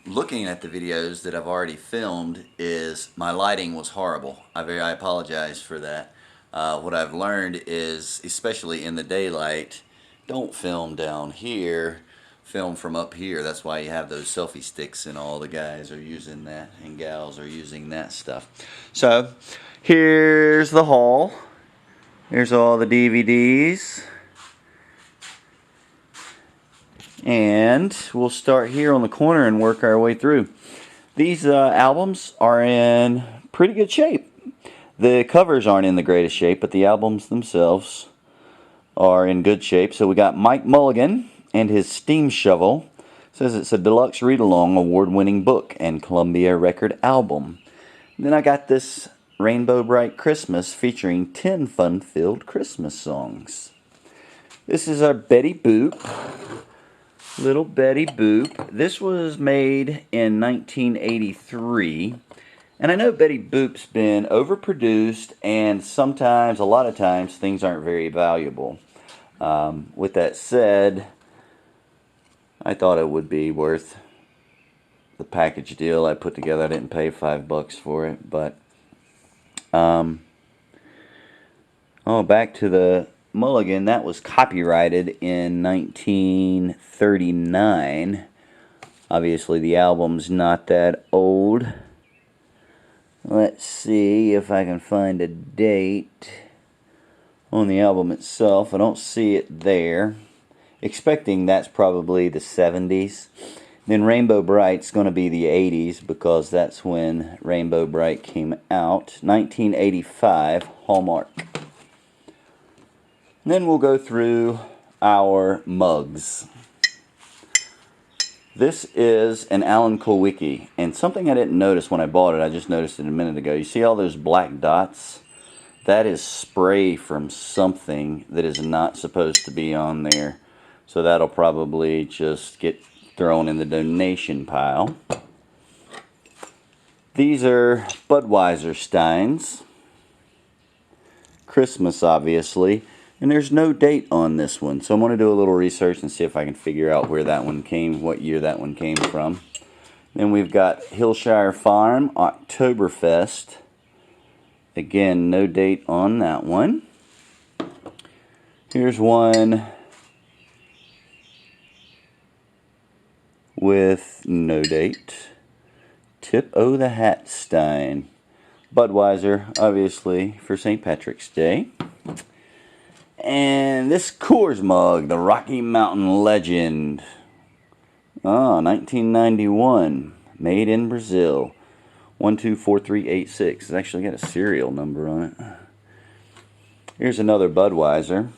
looking at the videos that I've already filmed is my lighting was horrible. I apologize for that. What I've learned is, especially in the daylight, don't film down here, film from up here. That's why you have those selfie sticks, and all the guys are using that and gals are using that stuff. So here's the haul. Here's all the DVDs. And we'll start here on the corner and work our way through. These albums are in pretty good shape. The covers aren't in the greatest shape, but the albums themselves are in good shape. So we got Mike Mulligan and his Steam Shovel. It says it's a deluxe read-along award-winning book and Columbia record album. And then I got this Rainbow Bright Christmas featuring 10 fun-filled Christmas songs. This is our Betty Boop. Little Betty Boop. This was made in 1983. And I know Betty Boop's been overproduced, and sometimes, a lot of times, things aren't very valuable. With that said, I thought it would be worth the package deal I put together. I didn't pay $5 for it, but back to the Mulligan. That was copyrighted in 1939. Obviously, the album's not that old. Let's see if I can find a date on the album itself. I don't see it there. Expecting that's probably the 70s. Then Rainbow Bright's going to be the 80s, because that's when Rainbow Bright came out. 1985, Hallmark. And then we'll go through our mugs. This is an Alan Kulwicki, and something I didn't notice when I bought it, I just noticed it a minute ago. You see all those black dots? That is spray from something that is not supposed to be on there. So that'll probably just get thrown in the donation pile. These are Budweiser Steins. Christmas, obviously. And there's no date on this one. So I'm going to do a little research and see if I can figure out where that one came, what year that one came from. Then we've got Hillshire Farm Oktoberfest. Again, no date on that one. Here's one with no date. Tip O' the Hat Stein. Budweiser, obviously, for St. Patrick's Day. And this Coors mug, the Rocky Mountain Legend. 1991. Made in Brazil. 124386. It's actually got a serial number on it. Here's another Budweiser.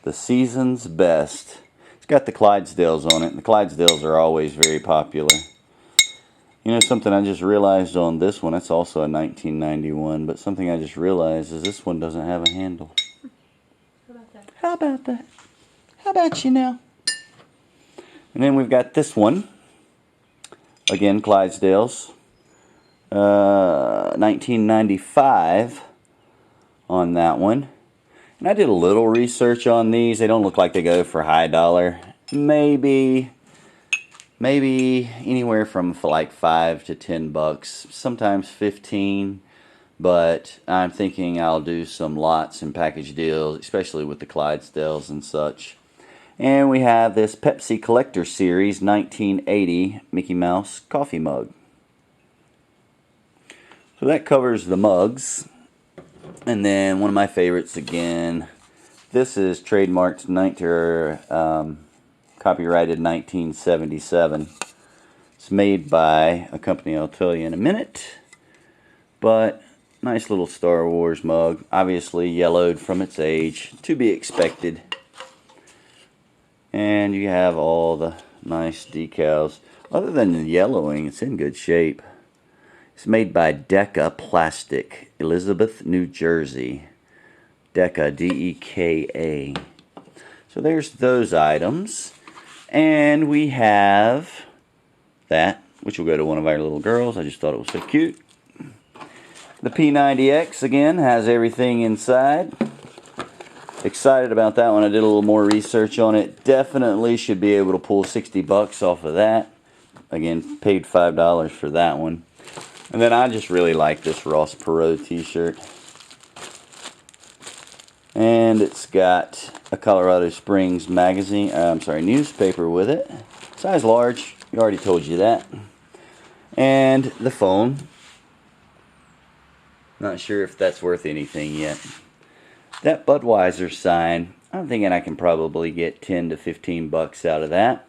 The Season's Best. It's got the Clydesdales on it. And the Clydesdales are always very popular. You know something I just realized on this one, that's also a 1991, but something I just realized is this one doesn't have a handle. How about that? How about that? How about you now? And then we've got this one. Again, Clydesdales. 1995 on that one. And I did a little research on these. They don't look like they go for high dollar. Maybe anywhere from like $5 to $10, sometimes 15. But I'm thinking I'll do some lots and package deals, especially with the Clydesdales and such. And we have this Pepsi Collector Series 1980 Mickey Mouse coffee mug. So that covers the mugs. And then one of my favorites again. This is trademarked copyrighted 1977. It's made by a company I'll tell you in a minute. But nice little Star Wars mug. Obviously yellowed from its age. To be expected. And you have all the nice decals. Other than the yellowing, it's in good shape. It's made by Deka Plastic, Elizabeth, New Jersey. Deka, D-E-K-A. So there's those items. And we have that, which will go to one of our little girls. I just thought it was so cute. The P90X, again, has everything inside. Excited about that one. I did a little more research on it. Definitely should be able to pull $60 off of that. Again, paid $5 for that one. And then I just really like this Ross Perot t-shirt. And it's got a Colorado Springs magazine, newspaper with it. Size large, we already told you that. And the phone. Not sure if that's worth anything yet. That Budweiser sign, I'm thinking I can probably get 10 to 15 bucks out of that.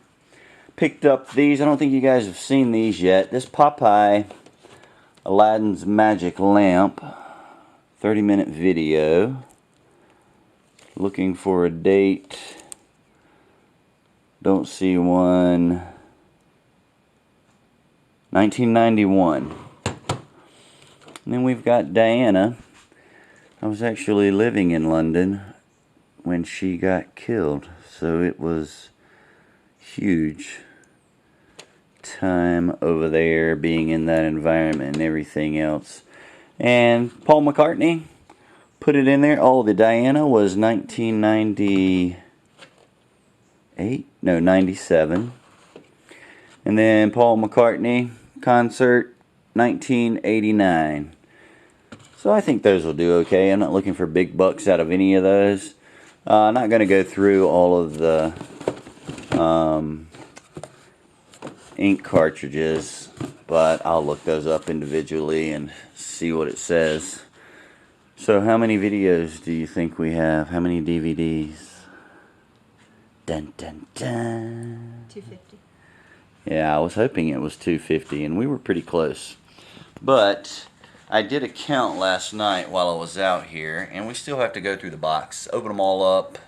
Picked up these, I don't think you guys have seen these yet. This Popeye Aladdin's Magic Lamp, 30-minute video. Looking for a date. Don't see one. 1991. And then we've got Diana. I was actually living in London when she got killed, so it was huge time over there being in that environment and everything else. And Paul McCartney put it in there. Oh, the Diana was 97. And then Paul McCartney concert 1989. So I think those will do okay. I'm not looking for big bucks out of any of those. I'm not going to go through all of the ink cartridges, but I'll look those up individually and see what it says. So how many videos do you think we have? How many DVDs? Dun dun dun. 250. Yeah, I was hoping it was 250, and we were pretty close. But I did a count last night while I was out here, and we still have to go through the box, open them all up,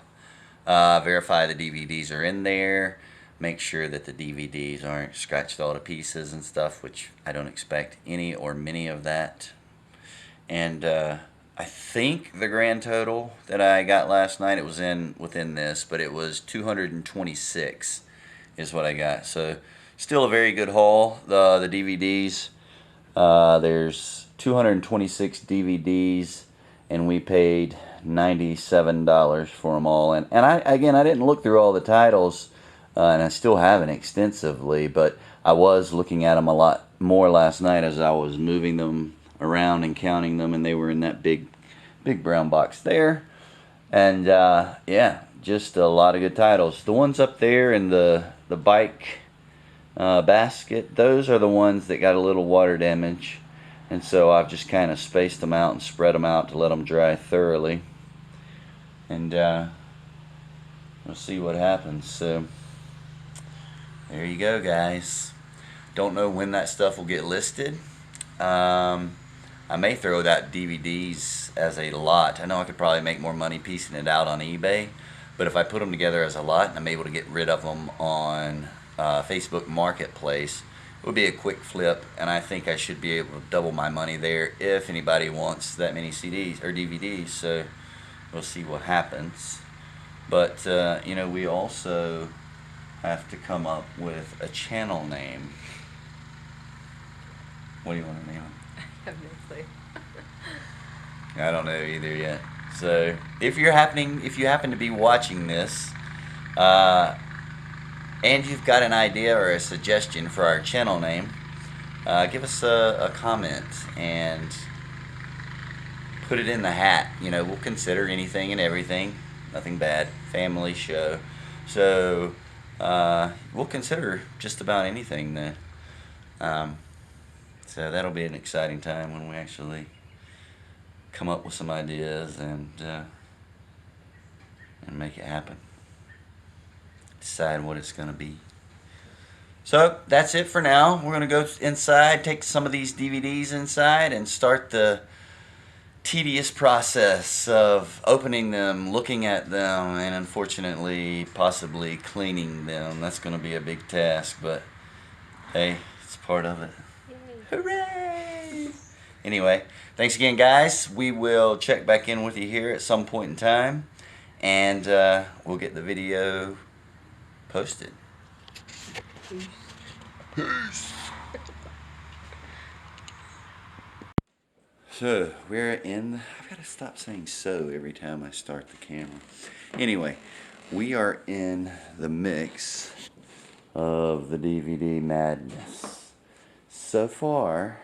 verify the DVDs are in there, make sure that the DVDs aren't scratched all to pieces and stuff, which I don't expect any or many of that. And I think the grand total that I got last night, it was within this, but it was 226 is what I got. So still a very good haul. The DVDs, there's 226 DVDs, and we paid $97 for them all. And I didn't look through all the titles, and I still haven't extensively, but I was looking at them a lot more last night as I was moving them around and counting them, and they were in that big brown box there. And yeah, just a lot of good titles. The ones up there in the bike basket, those are the ones that got a little water damage, and so I've just kind of spaced them out and spread them out to let them dry thoroughly, and we'll see what happens. So there you go, guys. Don't know when that stuff will get listed. I may throw that DVDs as a lot. I know I could probably make more money piecing it out on eBay, but if I put them together as a lot and I'm able to get rid of them on Facebook Marketplace, it would be a quick flip, and I think I should be able to double my money there if anybody wants that many CDs or DVDs. So we'll see what happens. But you know, we also have to come up with a channel name. What do you want to name it? I have no clue. I don't know either yet. So if you happen to be watching this, and you've got an idea or a suggestion for our channel name, give us a comment and put it in the hat. You know, we'll consider anything and everything. Nothing bad. Family show. So we'll consider just about anything then. So that'll be an exciting time when we actually come up with some ideas and make it happen. Decide what it's going to be. So that's it for now. We're going to go inside, take some of these DVDs inside, and start the tedious process of opening them, looking at them, and unfortunately possibly cleaning them. That's going to be a big task, but hey, it's part of it. Hooray! Anyway, thanks again, guys. We will check back in with you here at some point in time, and we'll get the video posted. Peace. So we're in. I've got to stop saying "so" every time I start the camera. Anyway, we are in the mix of the DVD madness. So far,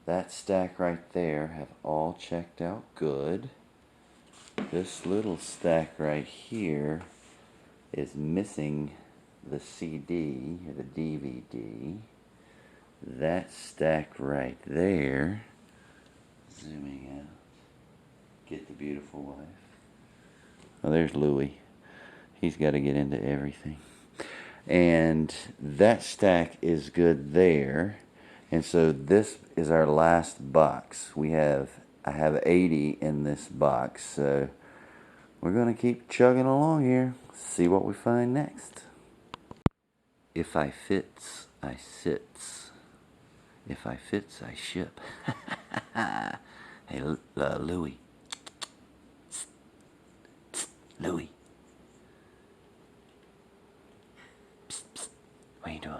that stack right there have all checked out good. This little stack right here is missing the CD or the DVD. That stack right there, zooming out, Get the Beautiful Wife. Oh, there's Louis. He's got to get into everything. And that stack is good there. And so this is our last box. I have 80 in this box, so we're going to keep chugging along here, see what we find next. If I fits, I sits. If I fits, I ship. Hey, Louis. Louis. Psst, psst. What are you doing?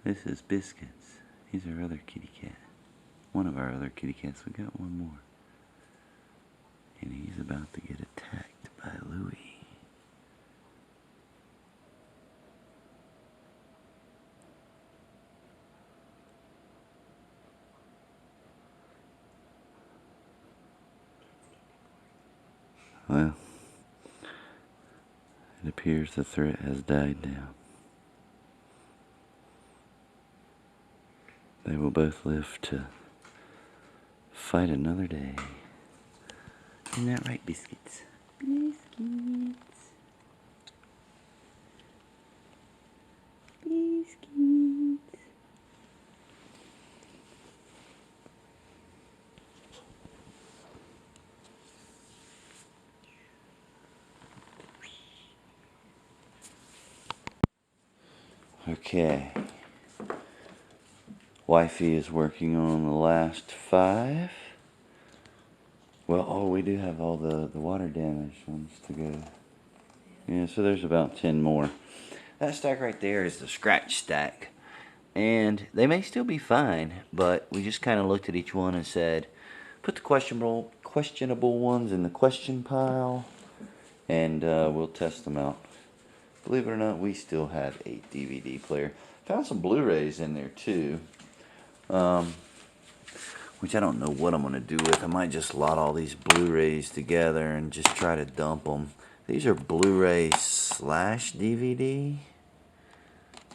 This is Biscuits. He's our other kitty cat. One of our other kitty cats. We got one more. And he's about to get attacked by Louis. Well, it appears the threat has died down. They will both live to fight another day. Isn't that right, Biscuits? Biscuits. Biscuits. Okay. Wifey is working on the last 5. Well, oh, we do have all the water damaged ones to go. Yeah, so there's about 10 more. That stack right there is the scratch stack. And they may still be fine, but we just kind of looked at each one and said, put the questionable ones in the question pile, and we'll test them out. Believe it or not, we still have a DVD player. Found some Blu-rays in there too. Which I don't know what I'm going to do with. I might just lot all these Blu-rays together and just try to dump them. These are Blu-ray / DVD.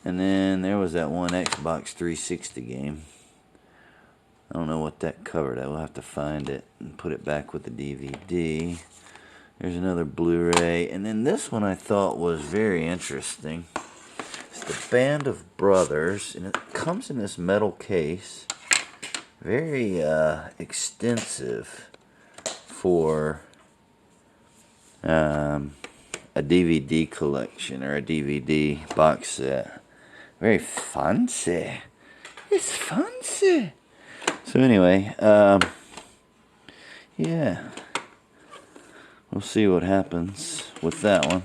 And then there was that one Xbox 360 game. I don't know what that covered. I will have to find it and put it back with the DVD. There's another Blu-ray. And then this one I thought was very interesting. It's the Band of Brothers. And it comes in this metal case. Very extensive for a DVD collection or a DVD box set. Very fancy. It's fancy. So anyway, yeah. We'll see what happens with that one.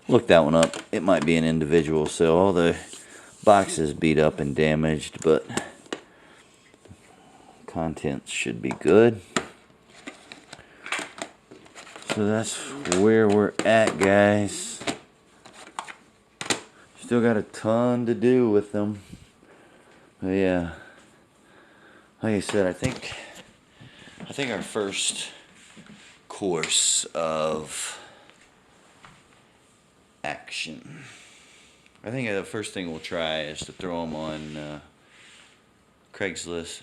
Look that one up. It might be an individual sale. All the boxes beat up and damaged, but contents should be good. So that's where we're at, guys. Still got a ton to do with them. But yeah, like I said, I think our first course of action, I think the first thing we'll try is to throw them on Craigslist.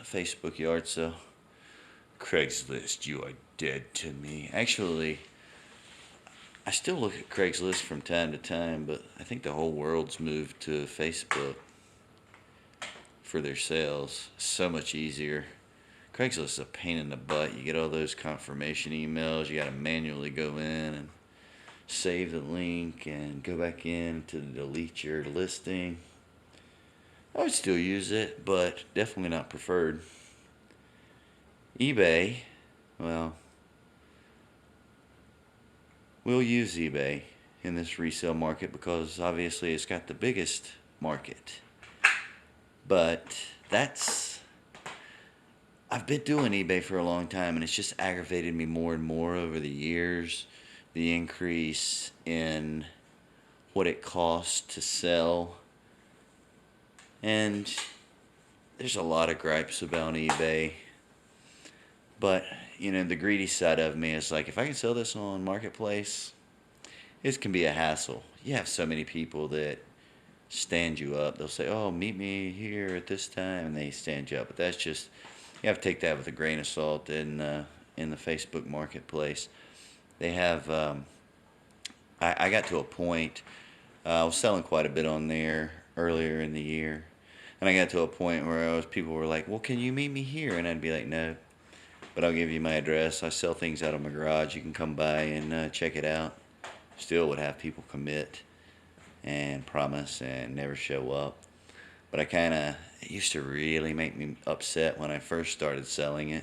Facebook yard sale. Craigslist, you are dead to me. Actually, I still look at Craigslist from time to time, but I think the whole world's moved to Facebook for their sales. So much easier. Craigslist is a pain in the butt. You get all those confirmation emails. You got to manually go in and save the link and go back in to delete your listing. I would still use it, but definitely not preferred. eBay, well, we'll use eBay in this resale market because obviously it's got the biggest market. But I've been doing eBay for a long time, and it's just aggravated me more and more over the years. The increase in what it costs to sell. And there's a lot of gripes about eBay. But, the greedy side of me is like, if I can sell this on Marketplace, it can be a hassle. You have so many people that stand you up. They'll say, oh, meet me here at this time, and they stand you up. But that's just, you have to take that with a grain of salt in the Facebook Marketplace. They have, I got to a point, I was selling quite a bit on there earlier in the year. And I got to a point where people were like, well, can you meet me here? And I'd be like, no, but I'll give you my address. I sell things out of my garage. You can come by and check it out. Still would have people commit and promise and never show up. But it used to really make me upset when I first started selling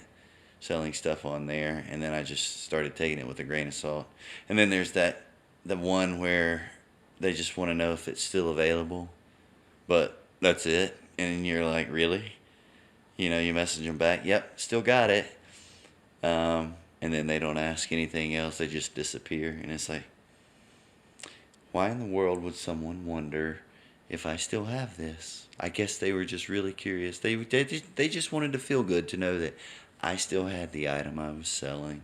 stuff on there. And then I just started taking it with a grain of salt. And then there's the one where they just want to know if it's still available. But that's it. And you're like, really? You message them back, yep, still got it. And then they don't ask anything else. They just disappear. And it's like, why in the world would someone wonder if I still have this? I guess they were just really curious. They just wanted to feel good to know that I still had the item I was selling.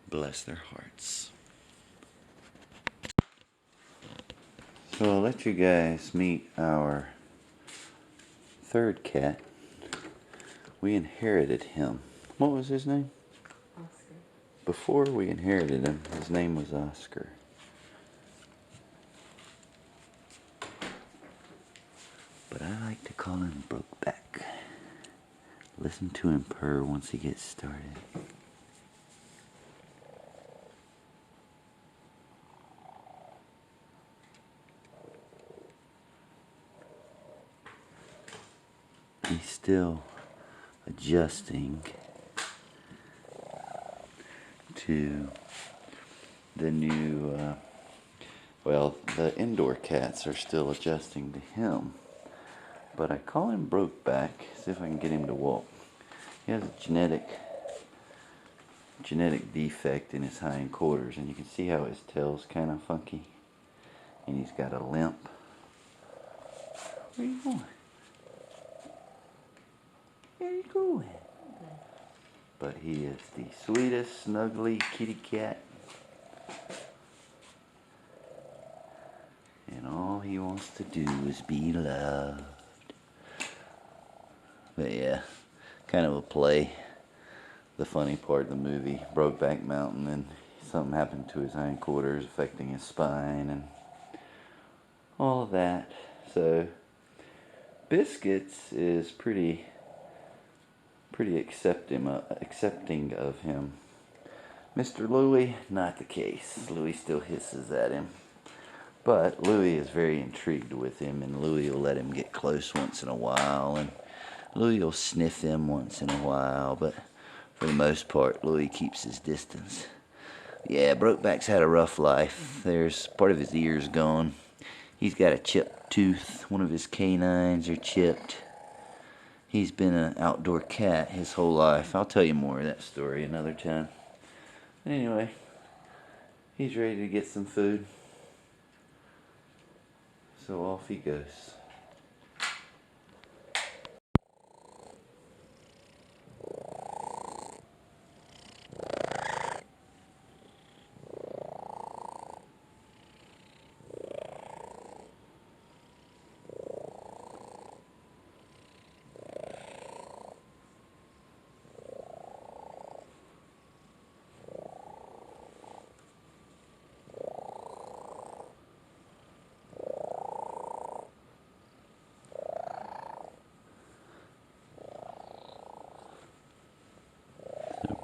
Bless their hearts. So I'll let you guys meet our third cat. We inherited him. What was his name? Oscar. Before we inherited him, his name was Oscar. But I like to call him Brokeback. Listen to him purr once he gets started. He's still adjusting to the new, well, the indoor cats are still adjusting to him. But I call him Brokeback, see if I can get him to walk. He has a genetic defect in his hindquarters, and you can see how his tail's kind of funky. And he's got a limp. Where are you going? Where are you going? But he is the sweetest, snuggly kitty cat. And all he wants to do is be loved. But yeah, kind of a play. The funny part of the movie, Brokeback Mountain, and something happened to his hindquarters affecting his spine and all of that. So Biscuits is pretty accepting of him. Mr. Louie, not the case. Louie still hisses at him. But Louie is very intrigued with him, and Louie will let him get close once in a while, and Louie will sniff him once in a while, but for the most part, Louie keeps his distance. Yeah, Brokeback's had a rough life. There's part of his ears gone. He's got a chipped tooth. One of his canines are chipped. He's been an outdoor cat his whole life. I'll tell you more of that story another time. But anyway, he's ready to get some food. So off he goes.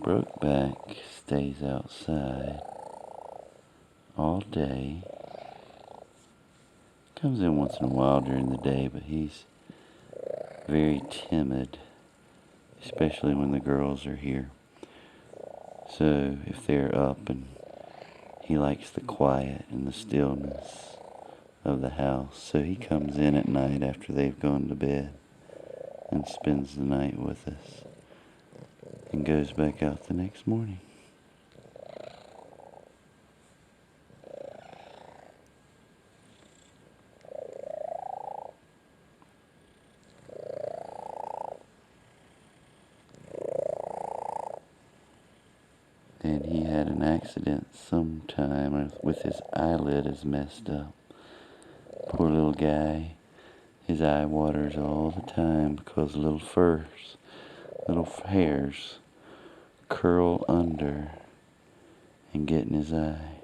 Brokeback stays outside all day. Comes in once in a while during the day, but he's very timid, especially when the girls are here. So if they're up, and he likes the quiet and the stillness of the house, so he comes in at night after they've gone to bed and spends the night with us. And goes back out the next morning. And he had an accident sometime with his eyelid is messed up. Poor little guy. His eye waters all the time because little hairs curl under and get in his eye.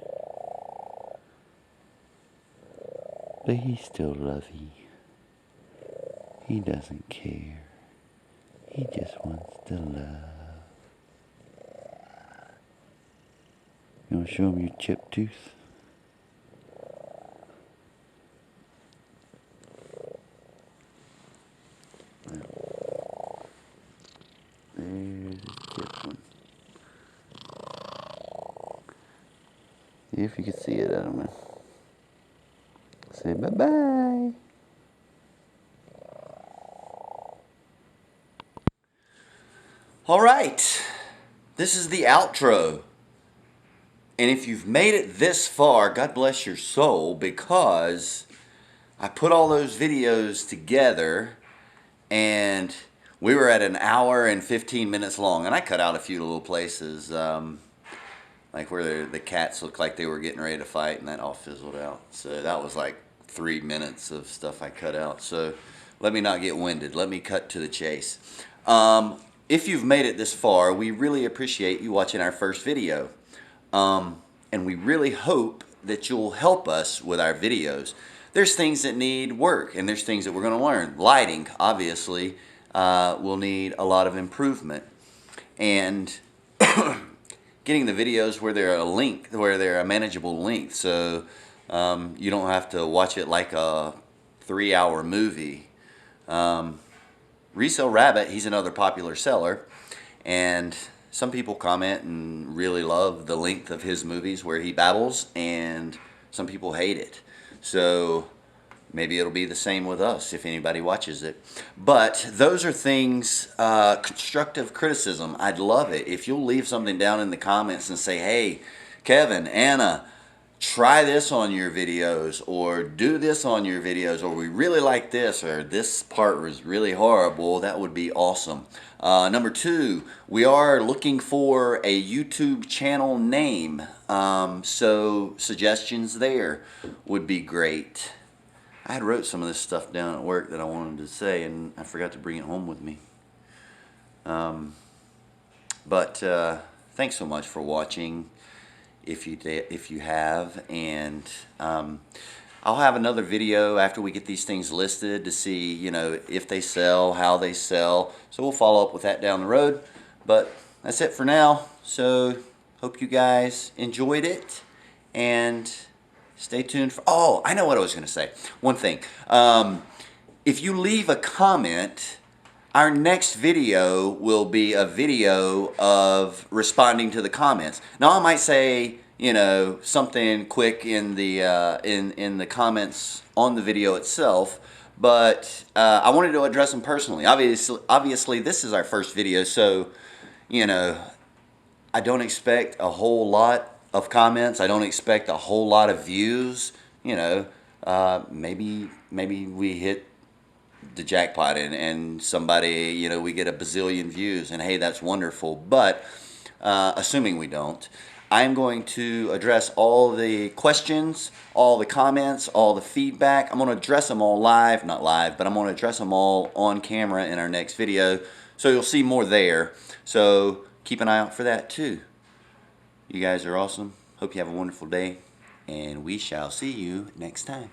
But he's still lovey. He doesn't care. He just wants to love. You want to show him your chipped tooth? There's his chipped one. If you could see it, I don't know. Say bye-bye. All right. This is the outro. And if you've made it this far, God bless your soul, because I put all those videos together and we were at an hour and 15 minutes long. And I cut out a few little places, like where the cats looked like they were getting ready to fight, and that all fizzled out. So that was like 3 minutes of stuff I cut out. So let me not get winded. Let me cut to the chase. If you've made it this far, we really appreciate you watching our first video. And we really hope that you'll help us with our videos. There's things that need work, and there's things that we're going to learn. Lighting, obviously, will need a lot of improvement. And getting the videos where they're a manageable length, so you don't have to watch it like a 3-hour movie. Resell Rabbit, he's another popular seller, and some people comment and really love the length of his movies where he babbles, and some people hate it. So maybe it'll be the same with us if anybody watches it. But those are things, constructive criticism. I'd love it if you'll leave something down in the comments and say, hey, Kevin, Anna, try this on your videos, or do this on your videos, or we really like this, or this part was really horrible. That would be awesome. Number 2, we are looking for a YouTube channel name, so suggestions there would be great. I had wrote some of this stuff down at work that I wanted to say, and I forgot to bring it home with me. But thanks so much for watching, if you have, and I'll have another video after we get these things listed to see, you know, if they sell, how they sell. So we'll follow up with that down the road. But that's it for now. So hope you guys enjoyed it, and stay tuned for, oh, I know what I was going to say. One thing. If you leave a comment, our next video will be a video of responding to the comments. Now I might say, you know, something quick in the in the comments on the video itself, but I wanted to address them personally. Obviously, this is our first video, so you know, I don't expect a whole lot of comments. I don't expect a whole lot of views. You know, maybe we hit the jackpot and somebody, you know, we get a bazillion views, and hey, that's wonderful. But assuming we don't, I'm going to address all the questions, all the comments, all the feedback. I'm going to address them all live, not live, but I'm going to address them all on camera in our next video. So you'll see more there. So keep an eye out for that too. You guys are awesome. Hope you have a wonderful day, and we shall see you next time.